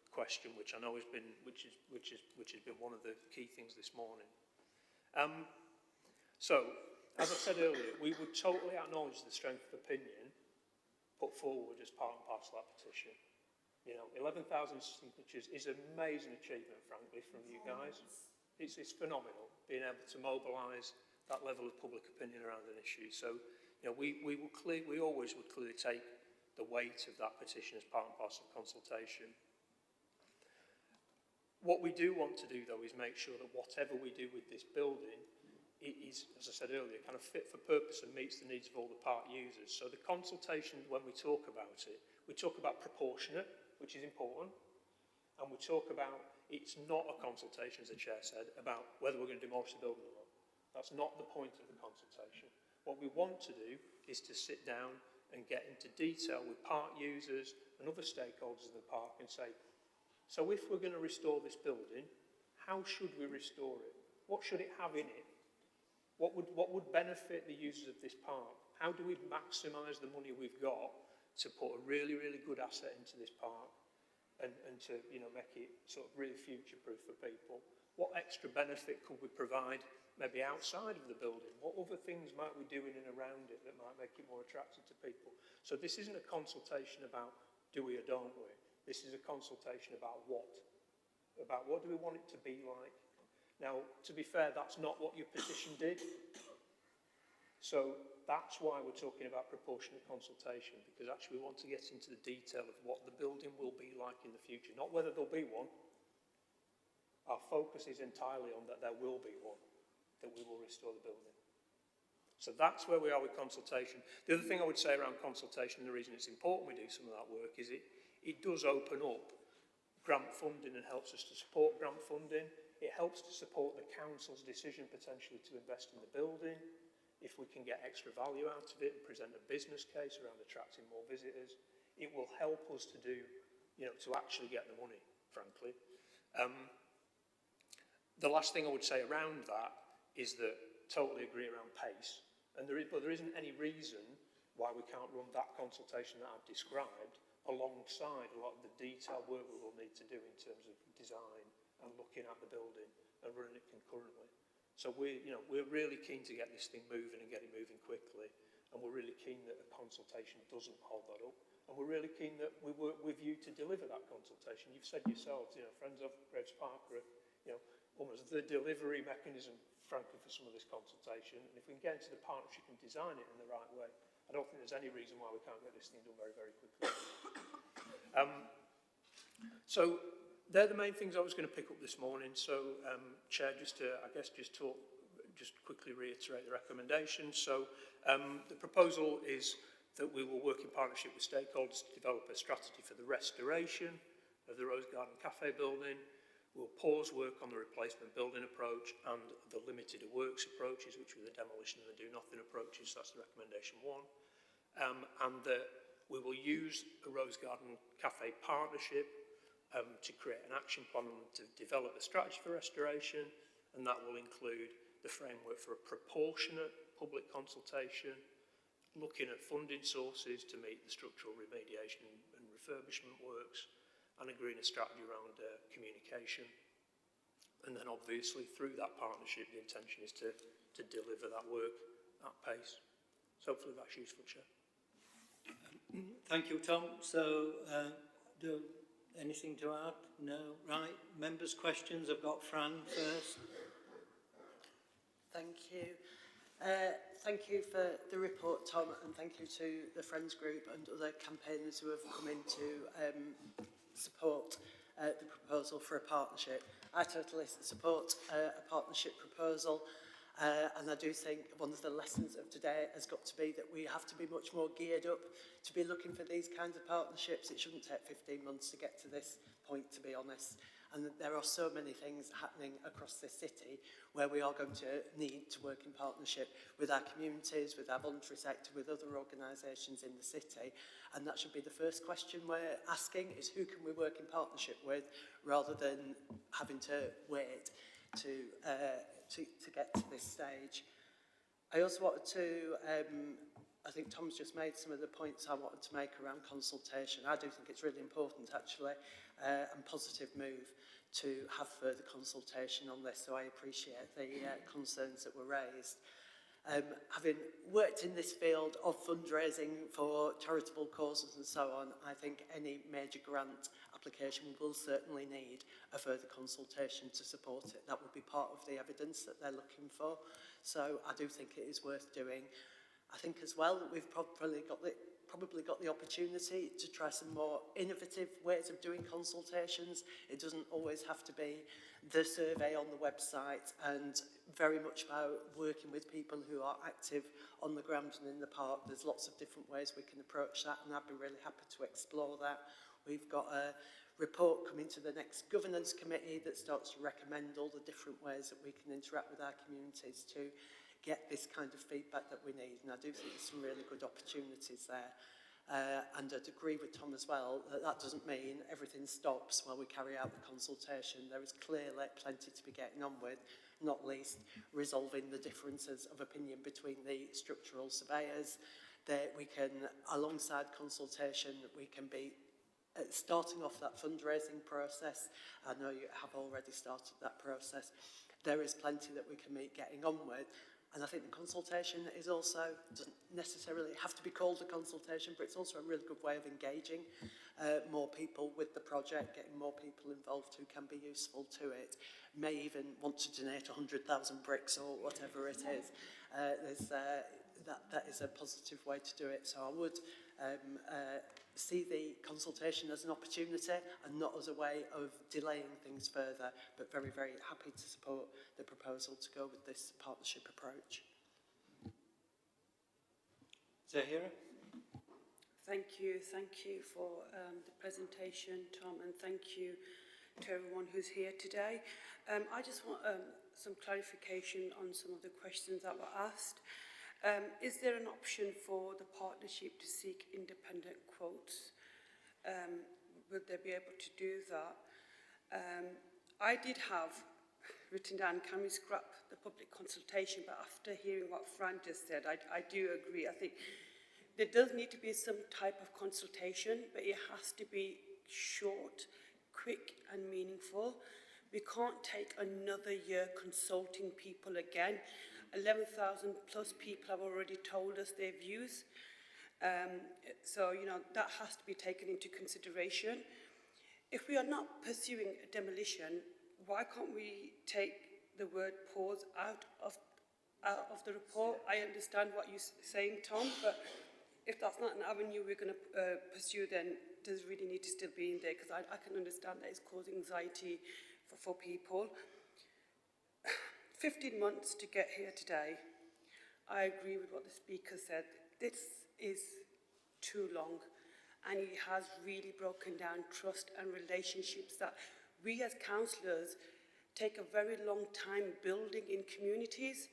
question, which I know has been, which has been one of the key things this morning. So, as I said earlier, we would totally acknowledge the strength of opinion put forward as part and parcel of that petition. You know, 11,000 signatures is an amazing achievement, frankly, from you guys. It's phenomenal, being able to mobilise that level of public opinion around an issue. So, you know, we always would clearly take the weight of that petition as part and parcel of consultation. What we do want to do, though, is make sure that whatever we do with this building, it is, as I said earlier, kind of fit for purpose and meets the needs of all the park users. So the consultation, when we talk about it, we talk about proportionate, which is important, and we talk about, it's not a consultation, as the Chair said, about whether we're going to demolish the building or not. That's not the point of the consultation. What we want to do is to sit down and get into detail with park users and other stakeholders in the park and say, so if we're going to restore this building, how should we restore it? What should it have in it? What would benefit the users of this park? How do we maximise the money we've got to put a really, really good asset into this park and to, you know, make it sort of really future-proof for people? What extra benefit could we provide maybe outside of the building? What other things might we do in and around it that might make it more attractive to people? So this isn't a consultation about do we or don't we. This is a consultation about what. About what do we want it to be like. Now, to be fair, that's not what your petition did. So that's why we're talking about proportionate consultation, because actually we want to get into the detail of what the building will be like in the future, not whether there'll be one. Our focus is entirely on that there will be one, that we will restore the building. So that's where we are with consultation. The other thing I would say around consultation, and the reason it's important we do some of that work, is it does open up grant funding and helps us to support grant funding. It helps to support the council's decision potentially to invest in the building. If we can get extra value out of it and present a business case around attracting more visitors, it will help us to do, to actually get the money, frankly. The last thing I would say around that is that totally agree around pace. But there isn't any reason why we can't run that consultation that I've described alongside a lot of the detailed work we will need to do in terms of design and looking at the building and running it concurrently. So we're really keen to get this thing moving and get it moving quickly, and we're really keen that the consultation doesn't hold that up, and we're really keen that we work with you to deliver that consultation. You've said yourselves, Friends of Graves Park are, almost the delivery mechanism, frankly, for some of this consultation. And if we can get into the partnership and design it in the right way, I don't think there's any reason why we can't get this thing done very, very quickly. So they're the main things I was going to pick up this morning. So, Chair, just quickly reiterate the recommendations. So the proposal is that we will work in partnership with stakeholders to develop a strategy for the restoration of the Rose Garden Cafe building. We'll pause work on the replacement building approach and the limited works approaches, which are the demolition and the do-nothing approaches. That's the recommendation 1. And that we will use a Rose Garden Cafe partnership to create an action plan to develop a strategy for restoration, and that will include the framework for a proportionate public consultation, looking at funding sources to meet the structural remediation and refurbishment works, and agreeing a strategy around communication. And then obviously through that partnership, the intention is to deliver that work at pace. So hopefully that's useful, Chair. Thank you, Tom. So, anything to add? No? Right. Members' questions. I've got Fran first. Thank you. Thank you for the report, Tom, and thank you to the Friends Group and other campaigners who have come in to support the proposal for a partnership. I totally support a partnership proposal, and I do think one of the lessons of today has got to be that we have to be much more geared up to be looking for these kinds of partnerships. It shouldn't take 15 months to get to this point, to be honest. And there are so many things happening across this city where we are going to need to work in partnership with our communities, with our voluntary sector, with other organisations in the city. And that should be the first question we're asking, is who can we work in partnership with, rather than having to wait to get to this stage. I also wanted to, I think Tom's just made some of the points I wanted to make around consultation. I do think it's really important, actually, and positive move to have further consultation on this, so I appreciate the concerns that were raised. Having worked in this field of fundraising for charitable causes and so on, I think any major grant application will certainly need a further consultation to support it. That would be part of the evidence that they're looking for. So I do think it is worth doing. I think as well that we've probably got the opportunity to try some more innovative ways of doing consultations. It doesn't always have to be the survey on the website, and very much about working with people who are active on the ground and in the park. There's lots of different ways we can approach that, and I'd be really happy to explore that. We've got a report coming to the next governance committee that starts to recommend all the different ways that we can interact with our communities to get this kind of feedback that we need, and I do think there's some really good opportunities there. And I'd agree with Tom as well that that doesn't mean everything stops while we carry out the consultation. There is clearly plenty to be getting on with, not least resolving the differences of opinion between the structural surveyors. That we can, alongside consultation, we can be starting off that fundraising process. I know you have already started that process. There is plenty that we can be getting on with. And I think the consultation is also, doesn't necessarily have to be called a consultation, but it's also a really good way of engaging more people with the project, getting more people involved who can be useful to it, may even want to donate 100,000 bricks or whatever it is. That is a positive way to do it. So I would see the consultation as an opportunity and not as a way of delaying things further, but very, very happy to support the proposal to go with this partnership approach. Zahira? Thank you for the presentation, Tom, and thank you to everyone who's here today. I just want some clarification on some of the questions that were asked. Is there an option for the partnership to seek independent quotes? Will they be able to do that? I did have written down, can we scrap the public consultation? But after hearing what Fran just said, I do agree. I think there does need to be some type of consultation, but it has to be short, quick and meaningful. We can't take another year consulting people again. 11,000 plus people have already told us their views. So, you know, that has to be taken into consideration. If we are not pursuing a demolition, why can't we take the word pause out of the report? I understand what you're saying, Tom, but if that's not an avenue we're going to pursue, then does it really need to still be in there? Because I can understand that it's causing anxiety for people. 15 months to get here today. I agree with what the speaker said. This is too long, and it has really broken down trust and relationships that we as councillors take a very long time building in communities,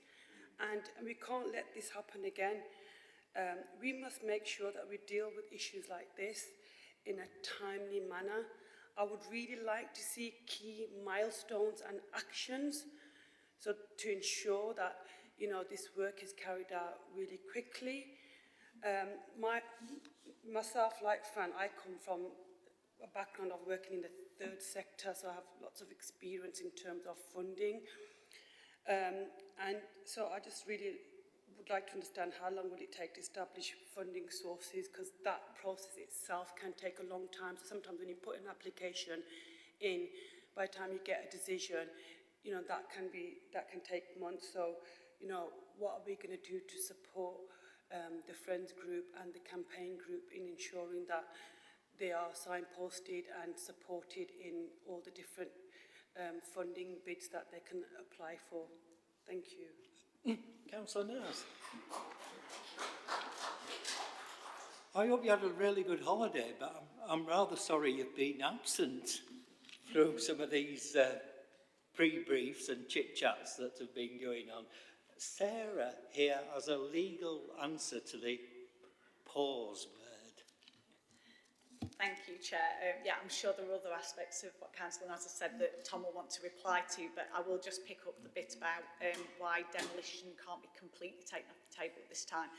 and we can't let this happen again. We must make sure that we deal with issues like this in a timely manner. I would really like to see key milestones and actions so to ensure that, you know, this work is carried out really quickly. Myself, like Fran, I come from a background of working in the third sector, so I have lots of experience in terms of funding. And so I just really would like to understand how long will it take to establish funding sources, because that process itself can take a long time. So sometimes when you put an application in, by the time you get a decision, you know, that can take months. So, you know, what are we going to do to support the Friends group and the campaign group in ensuring that they are signposted and supported in all the different funding bids that they can apply for? Thank you. Councillor Naz. I hope you had a really good holiday, but I'm rather sorry you've been absent through some of these pre-briefs and chit-chats that have been going on. Sarah here has a legal answer to the pause word. Thank you, Chair. Yeah, I'm sure there are other aspects of what Councillor Naz has said that Tom will want to reply to, but I will just pick up the bit about why demolition can't be completely taken off the table at this time.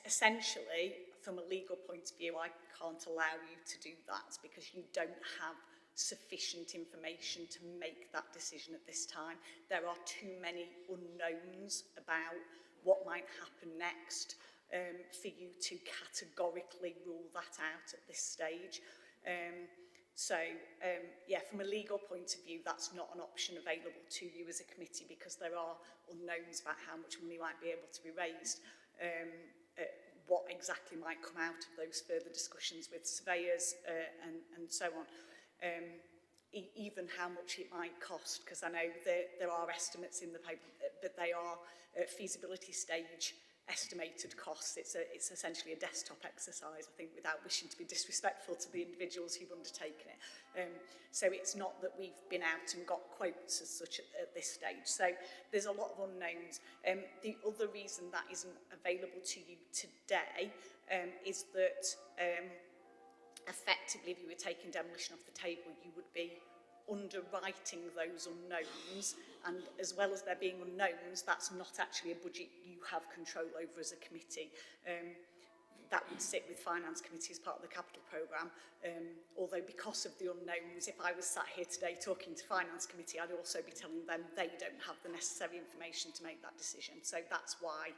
Essentially, from a legal point of view, I can't allow you to do that because you don't have sufficient information to make that decision at this time. There are too many unknowns about what might happen next for you to categorically rule that out at this stage. Yeah, from a legal point of view, that's not an option available to you as a committee because there are unknowns about how much money might be able to be raised. What exactly might come out of those further discussions with surveyors and so on. Even how much it might cost, because I know there are estimates in the paper, but they are feasibility stage estimated costs. It's essentially a desktop exercise, I think, without wishing to be disrespectful to the individuals who've undertaken it. So it's not that we've been out and got quotes as such at this stage. So there's a lot of unknowns. The other reason that isn't available to you today is that effectively, if you were taking demolition off the table, you would be underwriting those unknowns, and as well as there being unknowns, that's not actually a budget you have control over as a committee. That would sit with Finance Committee as part of the capital programme, although because of the unknowns, if I was sat here today talking to Finance Committee, I'd also be telling them they don't have the necessary information to make that decision. So that's why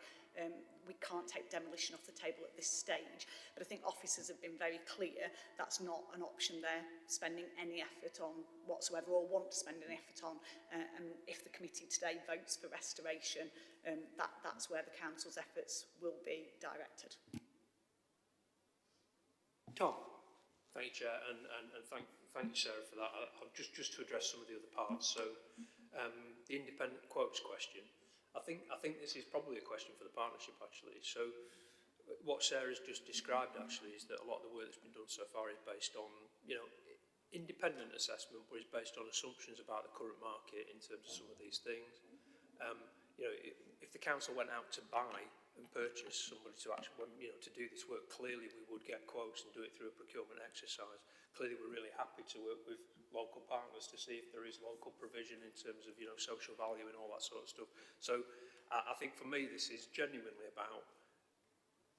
we can't take demolition off the table at this stage. But I think officers have been very clear that's not an option they're spending any effort on whatsoever, or want to spend any effort on. And if the committee today votes for restoration, that's where the council's efforts will be directed. Tom. Thank you, Chair, and thank you, Sarah, for that. I'll just to address some of the other parts. So, the independent quotes question. I think this is probably a question for the partnership actually. So what Sarah's just described actually is that a lot of the work that's been done so far is based on, you know, independent assessment, but is based on assumptions about the current market in terms of some of these things. You know, if the council went out to buy and purchase somebody to actually, you know, to do this work, clearly we would get quotes and do it through a procurement exercise. Clearly we're really happy to work with local partners to see if there is local provision in terms of, you know, social value and all that sort of stuff. So I think for me this is genuinely about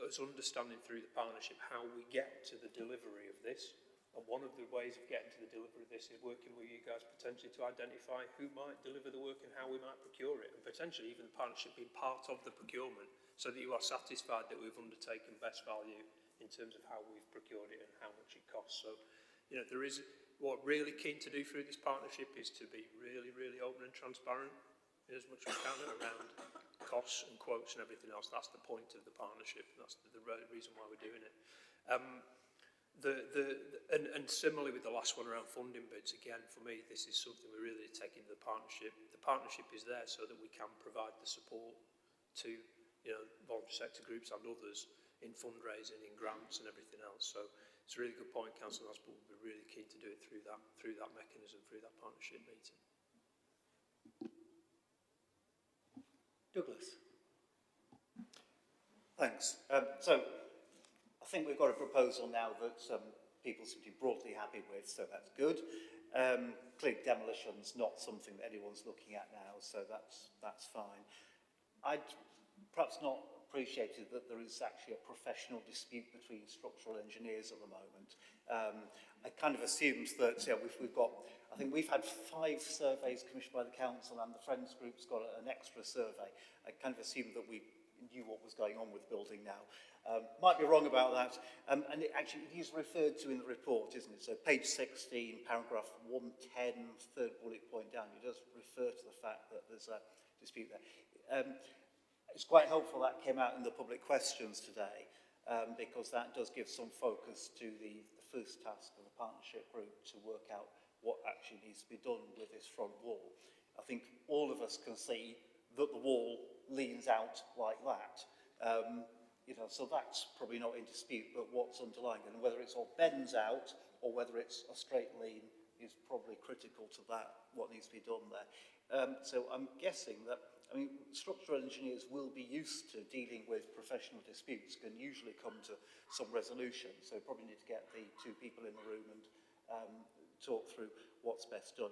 us understanding through the partnership how we get to the delivery of this. And one of the ways of getting to the delivery of this is working with you guys potentially to identify who might deliver the work and how we might procure it, and potentially even the partnership being part of the procurement, so that you are satisfied that we've undertaken best value in terms of how we've procured it and how much it costs. So, you know, there is what we're really keen to do through this partnership is to be really, really open and transparent as much as we can around costs and quotes and everything else. That's the point of the partnership. That's the reason why we're doing it. And similarly with the last one around funding bids, again, for me, this is something we're really taking to the partnership. The partnership is there so that we can provide the support to, you know, voluntary sector groups and others in fundraising, in grants and everything else. So it's a really good point, Councillor Osborne. We're really keen to do it through that mechanism, through that partnership meeting. Douglas. Thanks. So I think we've got a proposal now that people seem to be broadly happy with, so that's good. Clearly demolition's not something that anyone's looking at now, so that's fine. I'd perhaps not appreciated that there is actually a professional dispute between structural engineers at the moment. I kind of assumed that, you know, we've got, I think we've had 5 surveys commissioned by the council and the Friends Group's got an extra survey. I kind of assumed that we knew what was going on with the building now. Might be wrong about that. And it actually, it is referred to in the report, isn't it? So page 16, paragraph 110, third bullet point down, it does refer to the fact that there's a dispute there. It's quite helpful that came out in the public questions today, because that does give some focus to the first task of the partnership group to work out what actually needs to be done with this front wall. I think all of us can see that the wall leans out like that. You know, so that's probably not in dispute, but what's underlying, and whether it's all bends out or whether it's a straight lean is probably critical to that, what needs to be done there. So I'm guessing that, I mean, structural engineers will be used to dealing with professional disputes, can usually come to some resolution, so probably need to get the 2 people in the room and talk through what's best done.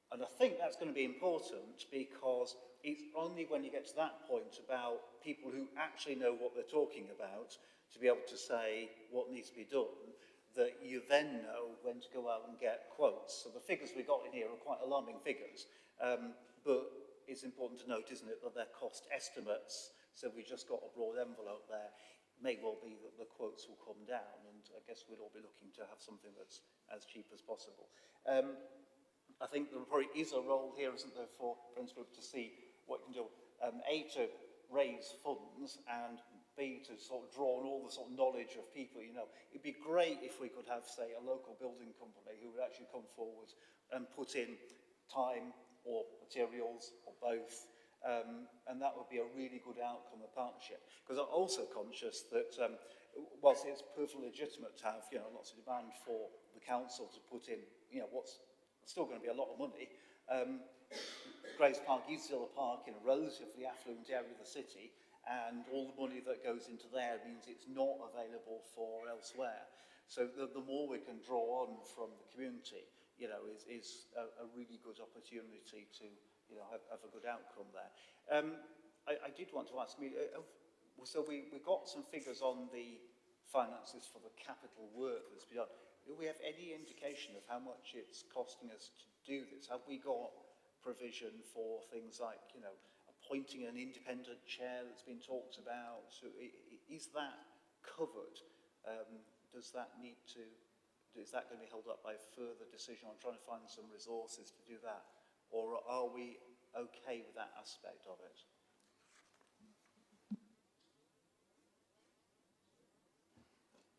And I think that's going to be important because it's only when you get to that point about people who actually know what they're talking about to be able to say what needs to be done that you then know when to go out and get quotes. So the figures we got in here are quite alarming figures, but it's important to note, isn't it, that they're cost estimates, so we just got a broad envelope there. It may well be that the quotes will come down, and I guess we'd all be looking to have something that's as cheap as possible. I think there probably is a role here, isn't there, for Friends Group to see what you can do. A, to raise funds, and B, to sort of draw on all the sort of knowledge of people, you know. It'd be great if we could have, say, a local building company who would actually come forward and put in time or materials or both, and that would be a really good outcome of partnership. Because I'm also conscious that whilst it's perfectly legitimate to have, you know, lots of demand for the council to put in, you know, what's still going to be a lot of money, Grace Park is still a park in a relatively affluent area of the city, and all the money that goes into there means it's not available for elsewhere. So the more we can draw on from the community, you know, is a really good opportunity to, you know, have a good outcome there. I did want to ask, so we got some figures on the finances for the capital work that's been done. Do we have any indication of how much it's costing us to do this? Have we got provision for things like, you know, appointing an independent chair that's been talked about? So is that covered? Is that going to be held up by a further decision on trying to find some resources to do that? Or are we okay with that aspect of it?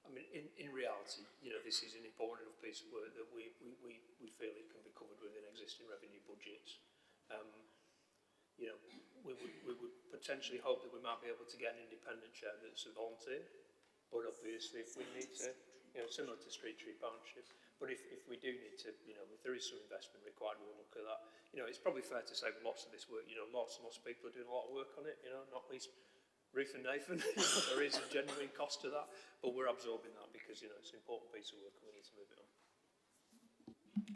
I mean, in reality, you know, this is an important enough piece of work that we feel it can be covered within existing revenue budgets. you know, we would potentially hope that we might be able to get an independent chair that's a volunteer. But obviously, if we need to, you know, similar to Street Tree Partnership, but if we do need to, you know, if there is some investment required, we'll look at that. You know, it's probably fair to say lots of this work, you know, lots and lots of people are doing a lot of work on it, you know, not least Ruth and Nathan. There is a genuine cost to that, but we're absorbing that because, you know, it's an important piece of work and we need to move it on.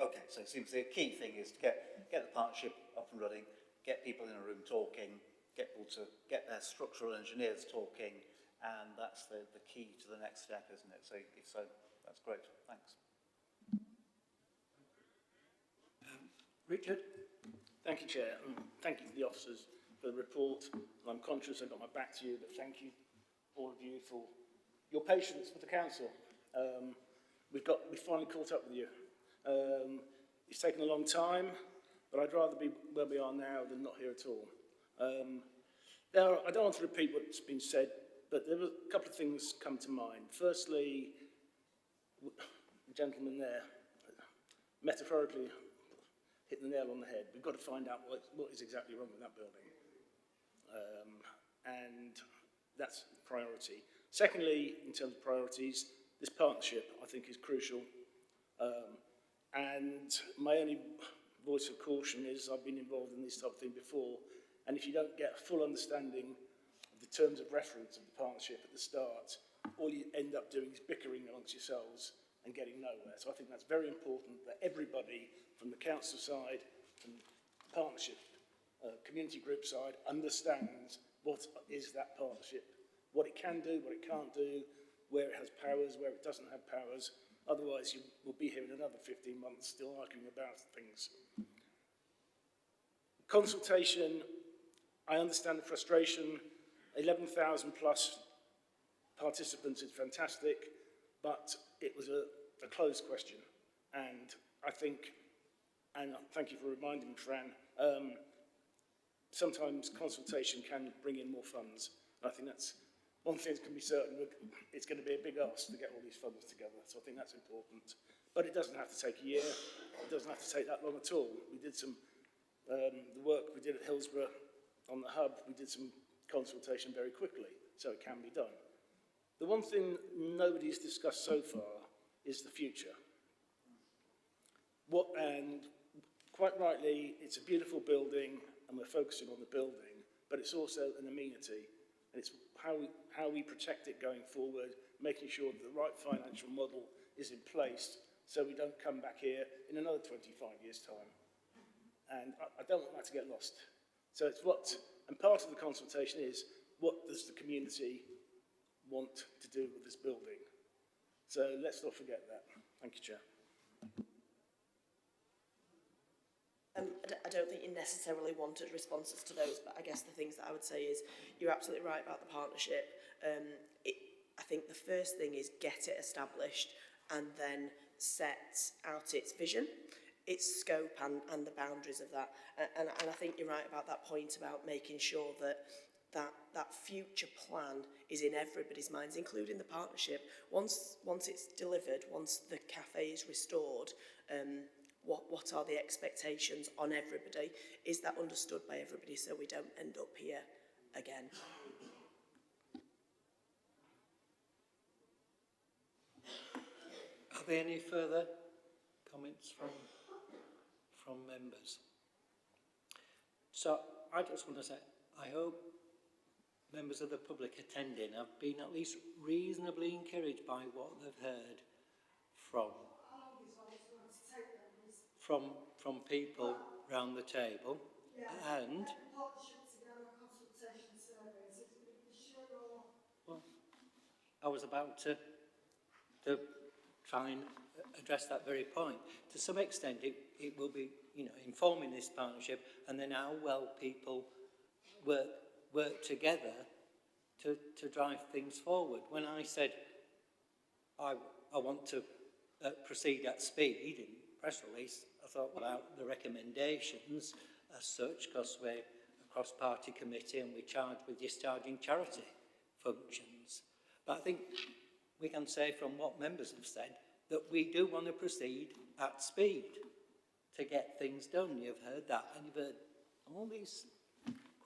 Okay, so it seems the key thing is to get the partnership up and running, get people in a room talking, get their structural engineers talking, and that's the key to the next step, isn't it? So that's great. Thanks. Richard? Thank you, Chair, and thank you to the officers for the report. I'm conscious I've got my back to you, but thank you, all of you, for your patience with the council. We finally caught up with you. It's taken a long time, but I'd rather be where we are now than not here at all. I don't want to repeat what's been said, but there were a couple of things come to mind. Firstly, the gentleman there metaphorically hit the nail on the head. We've got to find out what is exactly wrong with that building. And that's priority. Secondly, in terms of priorities, this partnership, I think, is crucial. And my only voice of caution is I've been involved in this type of thing before, and if you don't get a full understanding of the terms of reference of the partnership at the start, all you end up doing is bickering amongst yourselves and getting nowhere. So I think that's very important that everybody from the council side, from the partnership, community group side, understands what is that partnership, what it can do, what it can't do, where it has powers, where it doesn't have powers. Otherwise, you will be here in another 15 months still arguing about things. Consultation, I understand the frustration. 11,000 plus participants is fantastic, but it was a closed question. And I think, and thank you for reminding me, Fran, sometimes consultation can bring in more funds. And I think that's one thing that can be certain, it's going to be a big ask to get all these funds together. So I think that's important. But it doesn't have to take a year. It doesn't have to take that long at all. We did some, the work we did at Hillsborough on the hub, we did some consultation very quickly, so it can be done. The one thing nobody's discussed so far is the future. And quite rightly, it's a beautiful building, and we're focusing on the building, but it's also an amenity. And it's how we protect it going forward, making sure that the right financial model is in place so we don't come back here in another 25 years' time. And I don't want that to get lost. So it's and part of the consultation is, what does the community want to do with this building? So let's not forget that. Thank you, Chair. I don't think you necessarily wanted responses to those, but I guess the things that I would say is you're absolutely right about the partnership. I think the first thing is get it established and then set out its vision, its scope and the boundaries of that. And I think you're right about that point about making sure that future plan is in everybody's minds, including the partnership. Once it's delivered, once the cafe is restored, what are the expectations on everybody? Is that understood by everybody so we don't end up here again? Are there any further comments from members? So I just want to say, I hope members of the public attending have been at least reasonably encouraged by what they've heard from people round the table, and well, I was about to try and address that very point. To some extent, it will be, informing this partnership, and then how well people work together to drive things forward. When I said I want to proceed at speed in press release, I thought about the recommendations as such, because we're a cross-party committee and we're charged with discharging charity functions. But I think we can say from what members have said that we do want to proceed at speed to get things done. You've heard that, and you've heard all these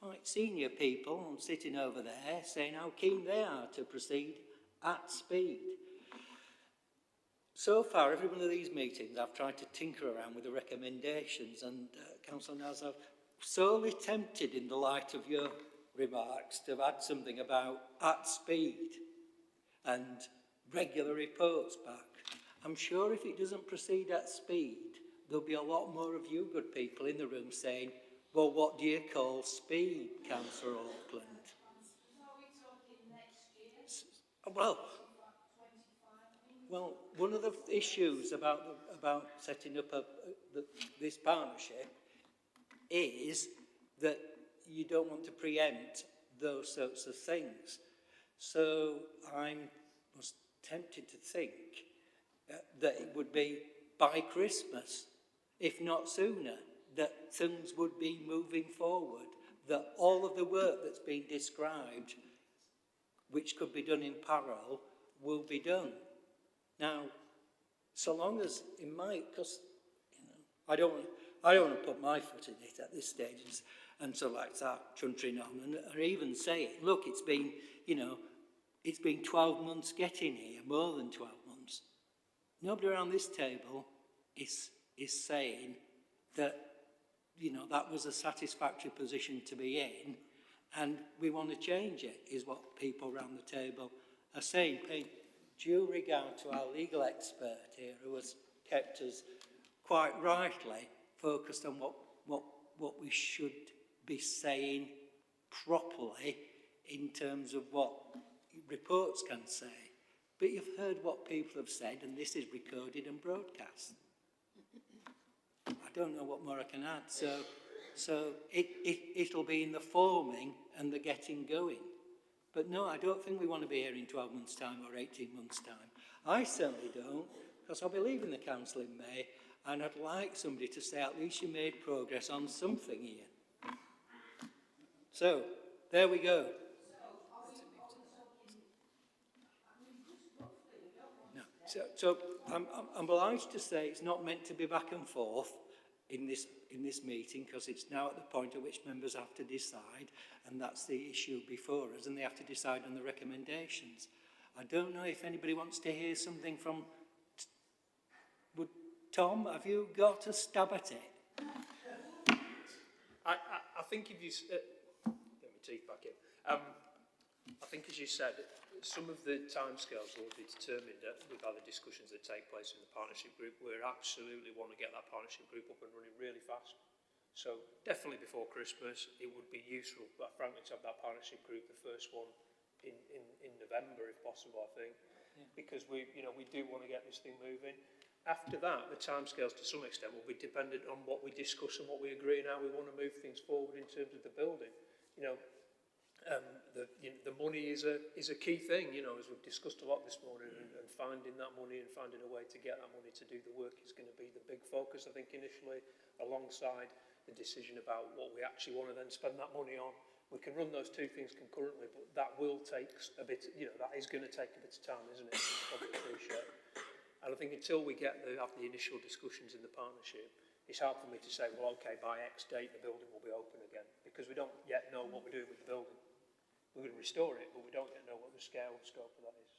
quite senior people sitting over there saying how keen they are to proceed at speed. So far, every one of these meetings, I've tried to tinker around with the recommendations, and Councillor Naz, I'm sorely tempted in the light of your remarks to add something about at speed and regular reports back. I'm sure if it doesn't proceed at speed, there'll be a lot more of you good people in the room saying, well, what do you call speed, Councillor Auckland? Well, one of the issues about setting up this partnership is that you don't want to preempt those sorts of things. So I was tempted to think that it would be by Christmas, if not sooner, that things would be moving forward, that all of the work that's been described, which could be done in parallel, will be done. Now, so long as it might, because I don't want to put my foot in it at this stage and so like start chuntering on and even say, look, it's been 12 months getting here, more than 12 months. Nobody around this table is saying that, that was a satisfactory position to be in, and we want to change it, is what people around the table are saying. Paying due regard to our legal expert here, who has kept us quite rightly focused on what we should be saying properly in terms of what reports can say. But you've heard what people have said, and this is recorded and broadcast. I don't know what more I can add. So it'll be in the forming and the getting going. But no, I don't think we want to be here in 12 months' time or 18 months' time. I certainly don't, because I'll be leaving the council in May, and I'd like somebody to say at least you made progress on something here. So, there we go. No. So I'm obliged to say it's not meant to be back and forth in this meeting, because it's now at the point at which members have to decide, and that's the issue before us, and they have to decide on the recommendations. I don't know if anybody wants to hear something from... Tom, have you got a stab at it? I think if you... get my teeth back in. I think, as you said, some of the timescales will be determined with other discussions that take place in the partnership group. We absolutely want to get that partnership group up and running really fast. So definitely before Christmas, it would be useful, but frankly, to have that partnership group, the first one in November, if possible, I think, because we do want to get this thing moving. After that, the timescales to some extent will be dependent on what we discuss and what we agree and how we want to move things forward in terms of the building. The money is a key thing, as we've discussed a lot this morning, and finding that money and finding a way to get that money to do the work is going to be the big focus, I think, initially, alongside the decision about what we actually want to then spend that money on. We can run those two things concurrently, but that will take a bit, that is going to take a bit of time, isn't it? Probably appreciate. And I think until we have the initial discussions in the partnership, it's hard for me to say, well, okay, by X date the building will be open again, because we don't yet know what we're doing with the building. We're going to restore it, but we don't yet know what the scale and scope of that is.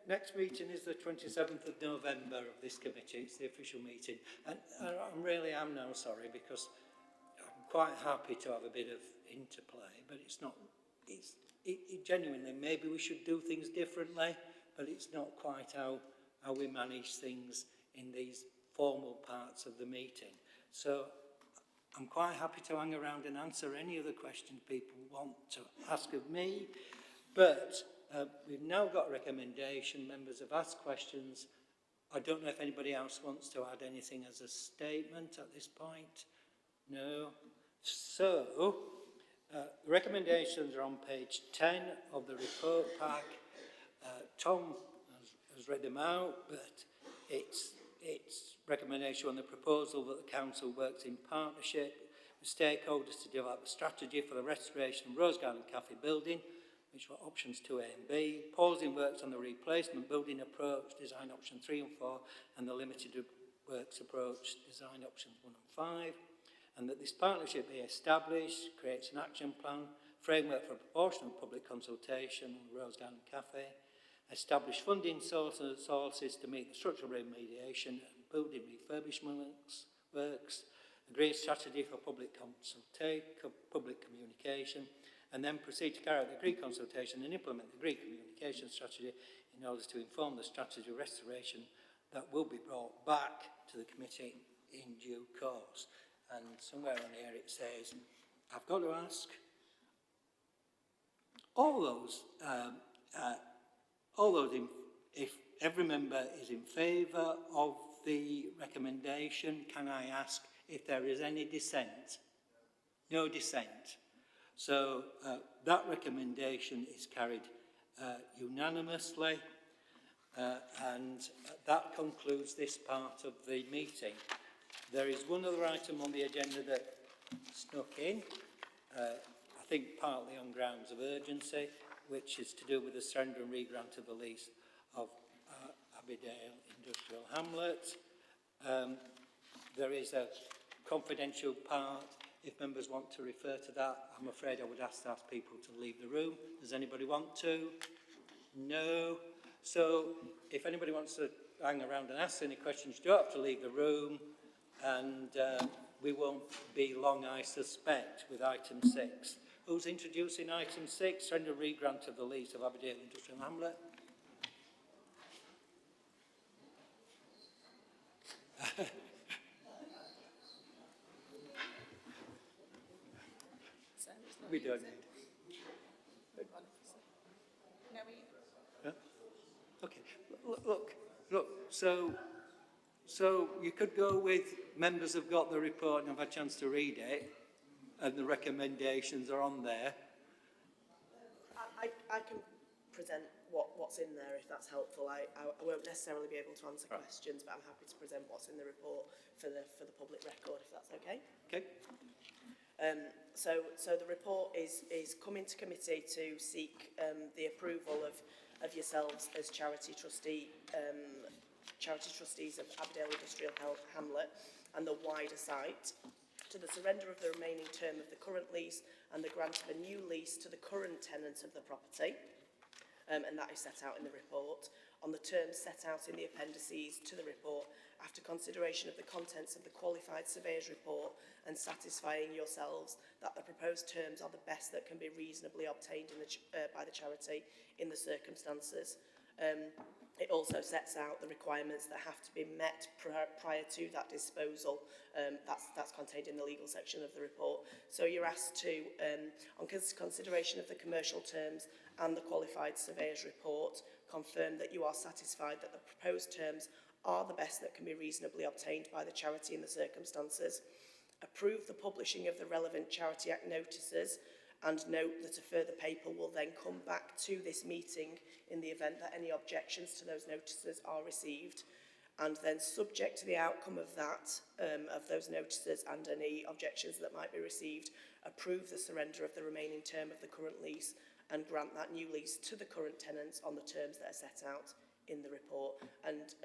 Next meeting is the 27th of November of this committee. It's the official meeting. And I really am now sorry, because I'm quite happy to have a bit of interplay, but it's not, genuinely, maybe we should do things differently, but it's not quite how we manage things in these formal parts of the meeting. So I'm quite happy to hang around and answer any other questions people want to ask of me, but we've now got a recommendation. Members have asked questions. I don't know if anybody else wants to add anything as a statement at this point. No. So, the recommendations are on page 10 of the report pack. Tom has read them out, but it's recommendation on the proposal that the council works in partnership with stakeholders to develop a strategy for the restoration of Rose Garden Cafe building, which were options 2A and B, pausing works on the replacement building approach, design option 3 and 4, and the limited works approach, design options 1 and 5. and that this partnership be established, creates an action plan, framework for proportional public consultation on the Rose Garden Cafe, establish funding sources to meet the structural remediation and building refurbishment works, agree a strategy for public communication, and then proceed to carry out the agreed consultation and implement the agreed communication strategy in order to inform the strategy restoration that will be brought back to the committee in due course. And somewhere on here it says, I've got to ask, if every member is in favour of the recommendation, can I ask if there is any dissent? No dissent. So that recommendation is carried unanimously, and that concludes this part of the meeting. There is one other item on the agenda that snuck in, I think partly on grounds of urgency, which is to do with the surrender and re-grant of the lease of Abbeydale Industrial Hamlet. There is a confidential part. If members want to refer to that, I'm afraid I would ask people to leave the room. Does anybody want to? No. So if anybody wants to hang around and ask any questions, you don't have to leave the room, and we won't be long, I suspect, with item 6. Who's introducing item 6, surrender re-grant of the lease of Abbeydale Industrial Hamlet? We don't need. Huh? Okay. Look. So you could go with members have got the report and have a chance to read it, and the recommendations are on there. I can present what's in there if that's helpful. I won't necessarily be able to answer questions, but I'm happy to present what's in the report for the public record, if that's okay. Okay. So the report is coming to committee to seek the approval of yourselves as charity trustees of Abbeydale Industrial Hamlet and the wider site, to the surrender of the remaining term of the current lease and the grant of a new lease to the current tenant of the property, and that is set out in the report, on the terms set out in the appendices to the report, after consideration of the contents of the qualified surveyor's report and satisfying yourselves that the proposed terms are the best that can be reasonably obtained by the charity in the circumstances. It also sets out the requirements that have to be met prior to that disposal. That's contained in the legal section of the report. So you're asked to, on consideration of the commercial terms and the qualified surveyor's report, confirm that you are satisfied that the proposed terms are the best that can be reasonably obtained by the charity in the circumstances. Approve the publishing of the relevant Charity Act notices, and note that a further paper will then come back to this meeting in the event that any objections to those notices are received. And then, subject to the outcome of that, of those notices and any objections that might be received, approve the surrender of the remaining term of the current lease and grant that new lease to the current tenants on the terms that are set out in the report. And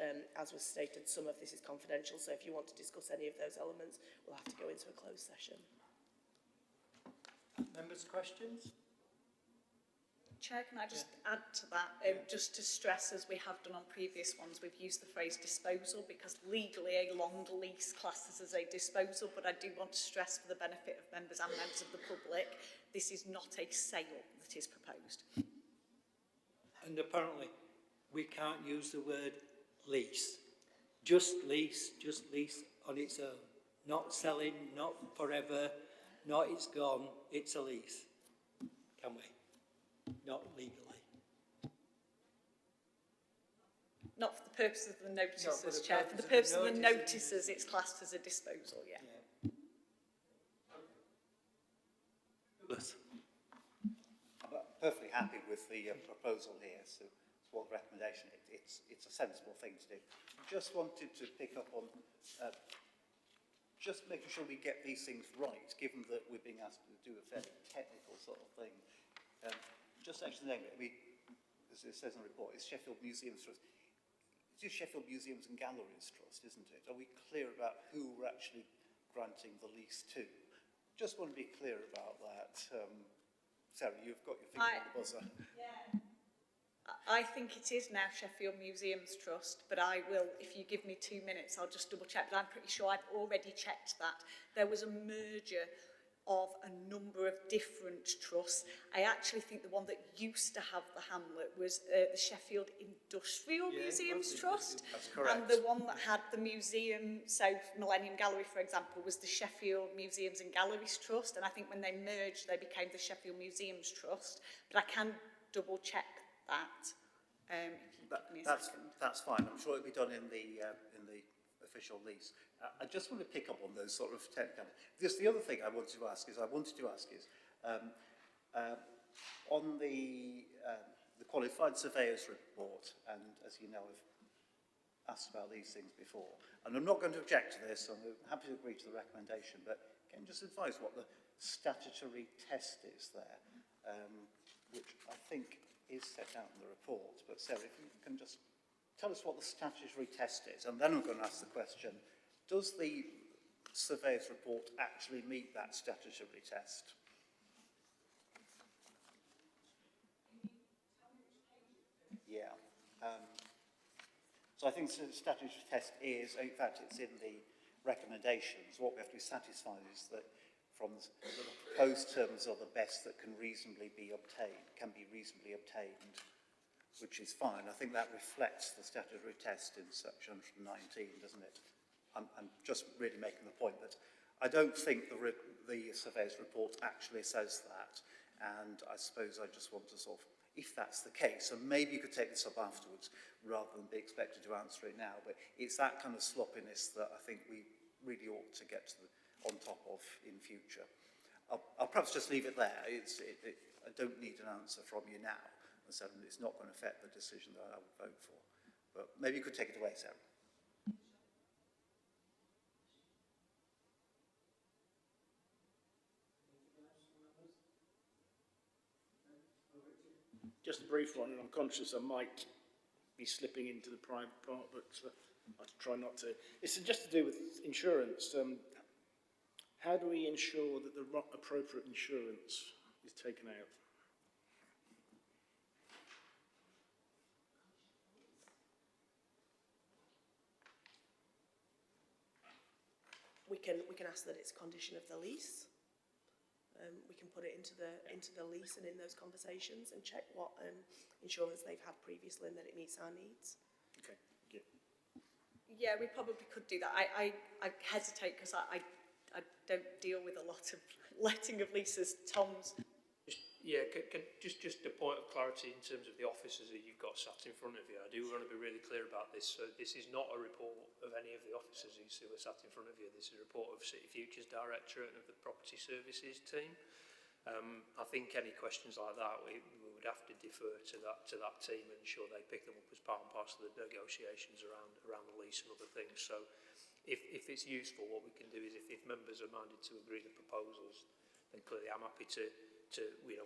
as was stated, some of this is confidential, so if you want to discuss any of those elements, we'll have to go into a closed session. Members' questions? Chair, can I just add to that? Just to stress, as we have done on previous ones, we've used the phrase disposal because legally a long lease classes as a disposal, but I do want to stress for the benefit of members and members of the public, this is not a sale that is proposed. And apparently we can't use the word lease. Just lease on its own. Not selling, not forever, not it's gone, it's a lease. Can we? Not legally. Not for the purpose of the notices, No, Chair. For the purpose of the notices, it's classed as a disposal, yeah. I'm perfectly happy with the proposal here, so it's what the recommendation is. It's a sensible thing to do. Just wanted to pick up on just making sure we get these things right, given that we're being asked to do a fairly technical sort of thing. Just actually name it, I mean, as it says in the report, it's Sheffield Museums Trust. It's just Sheffield Museums and Galleries Trust, isn't it? Are we clear about who we're actually granting the lease to. Just want to be clear about that. Sarah, you've got your finger on the buzzer. I think it is now Sheffield Museums Trust, but I will, if you give me 2 minutes, I'll just double check, but I'm pretty sure I've already checked that. There was a merger of a number of different trusts. I actually think the one that used to have the Hamlet was the Sheffield Industrial Museums Trust. That's correct. And the one that had the museum, so Millennium Gallery, for example, was the Sheffield Museums and Galleries Trust. And I think when they merged, they became the Sheffield Museums Trust. But I can double check that. If you give me a second. That's fine. I'm sure it'll be done in the official lease. I just want to pick up on those sort of technical. Just the other thing I wanted to ask is on the qualified surveyor's report, and as you know, I've asked about these things before, and I'm not going to object to this. I'm happy to agree to the recommendation, but can you just advise what the statutory test is there, which I think is set out in the report. But Sarah, if you can just tell us what the statutory test is, and then I'm going to ask the question, does the surveyor's report actually meet that statutory test? Yeah. So I think the statutory test is, in fact, it's in the recommendations. What we have to be satisfied is that from the proposed terms are the best that can be reasonably obtained, which is fine. I think that reflects the statutory test in section 119, doesn't it? I'm just really making the point that I don't think the surveyor's report actually says that, and I suppose I just want to sort of, if that's the case, and maybe you could take this up afterwards rather than be expected to answer it now, but it's that kind of sloppiness that I think we really ought to get on top of in future. I'll perhaps just leave it there. I don't need an answer from you now, and so it's not going to affect the decision that I will vote for. But maybe you could take it away, Sarah. Just a brief one, and I'm conscious I might be slipping into the private part, but I'll try not to. It's just to do with insurance. How do we ensure that the appropriate insurance is taken out? We can ask that it's a condition of the lease. We can put it into the lease and in those conversations and check what insurance they've had previously and that it meets our needs. Okay, thank you. Yeah, we probably could do that. I hesitate because I don't deal with a lot of letting of leases. Tom's. Yeah, just a point of clarity in terms of the officers that you've got sat in front of you. I do want to be really clear about this. So this is not a report of any of the officers who are sat in front of you. This is a report of City Futures Directorate and of the Property Services team. I think any questions like that, we would have to defer to that team and ensure they pick them up as part and parcel of the negotiations around the lease and other things. So if it's useful, what we can do is if members are minded to agree the proposals, then clearly I'm happy to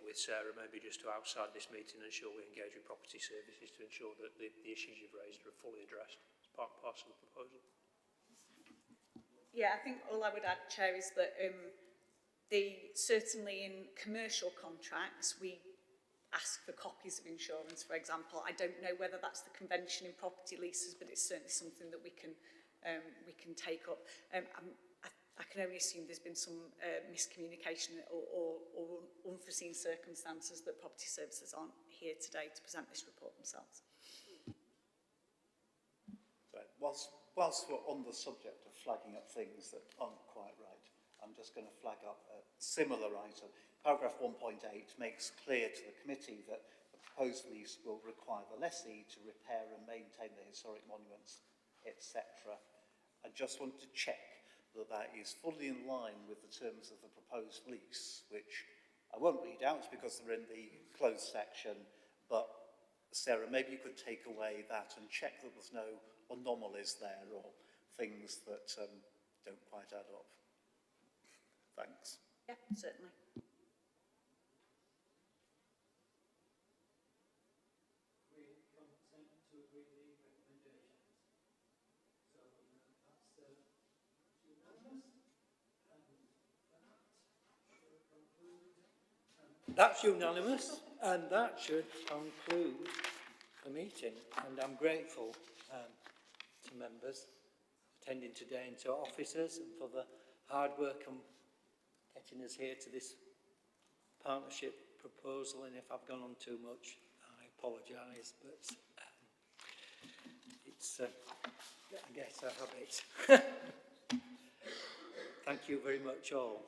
with Sarah, maybe just to outside this meeting ensure we engage with property services to ensure that the issues you've raised are fully addressed as part and parcel of the proposal. Yeah, I think all I would add, Chair, is that certainly in commercial contracts, we ask for copies of insurance, for example. I don't know whether that's the convention in property leases, but it's certainly something that we can take up. I can only assume there's been some miscommunication or unforeseen circumstances that property services aren't here today to present this report themselves. So whilst we're on the subject of flagging up things that aren't quite right, I'm just going to flag up a similar item. Paragraph 1.8 makes clear to the committee that the proposed lease will require the lessee to repair and maintain the historic monuments, etc. I just want to check that is fully in line with the terms of the proposed lease, which I won't read out because they're in the closed section, but Sarah, maybe you could take away that and check that there's no anomalies there or things that don't quite add up. Thanks. Yeah, certainly. That's unanimous, and that should conclude the meeting. And I'm grateful to members attending today and to officers and for the hard work and getting us here to this partnership proposal. And if I've gone on too much, I apologise, but it's, I guess, a habit. Thank you very much all.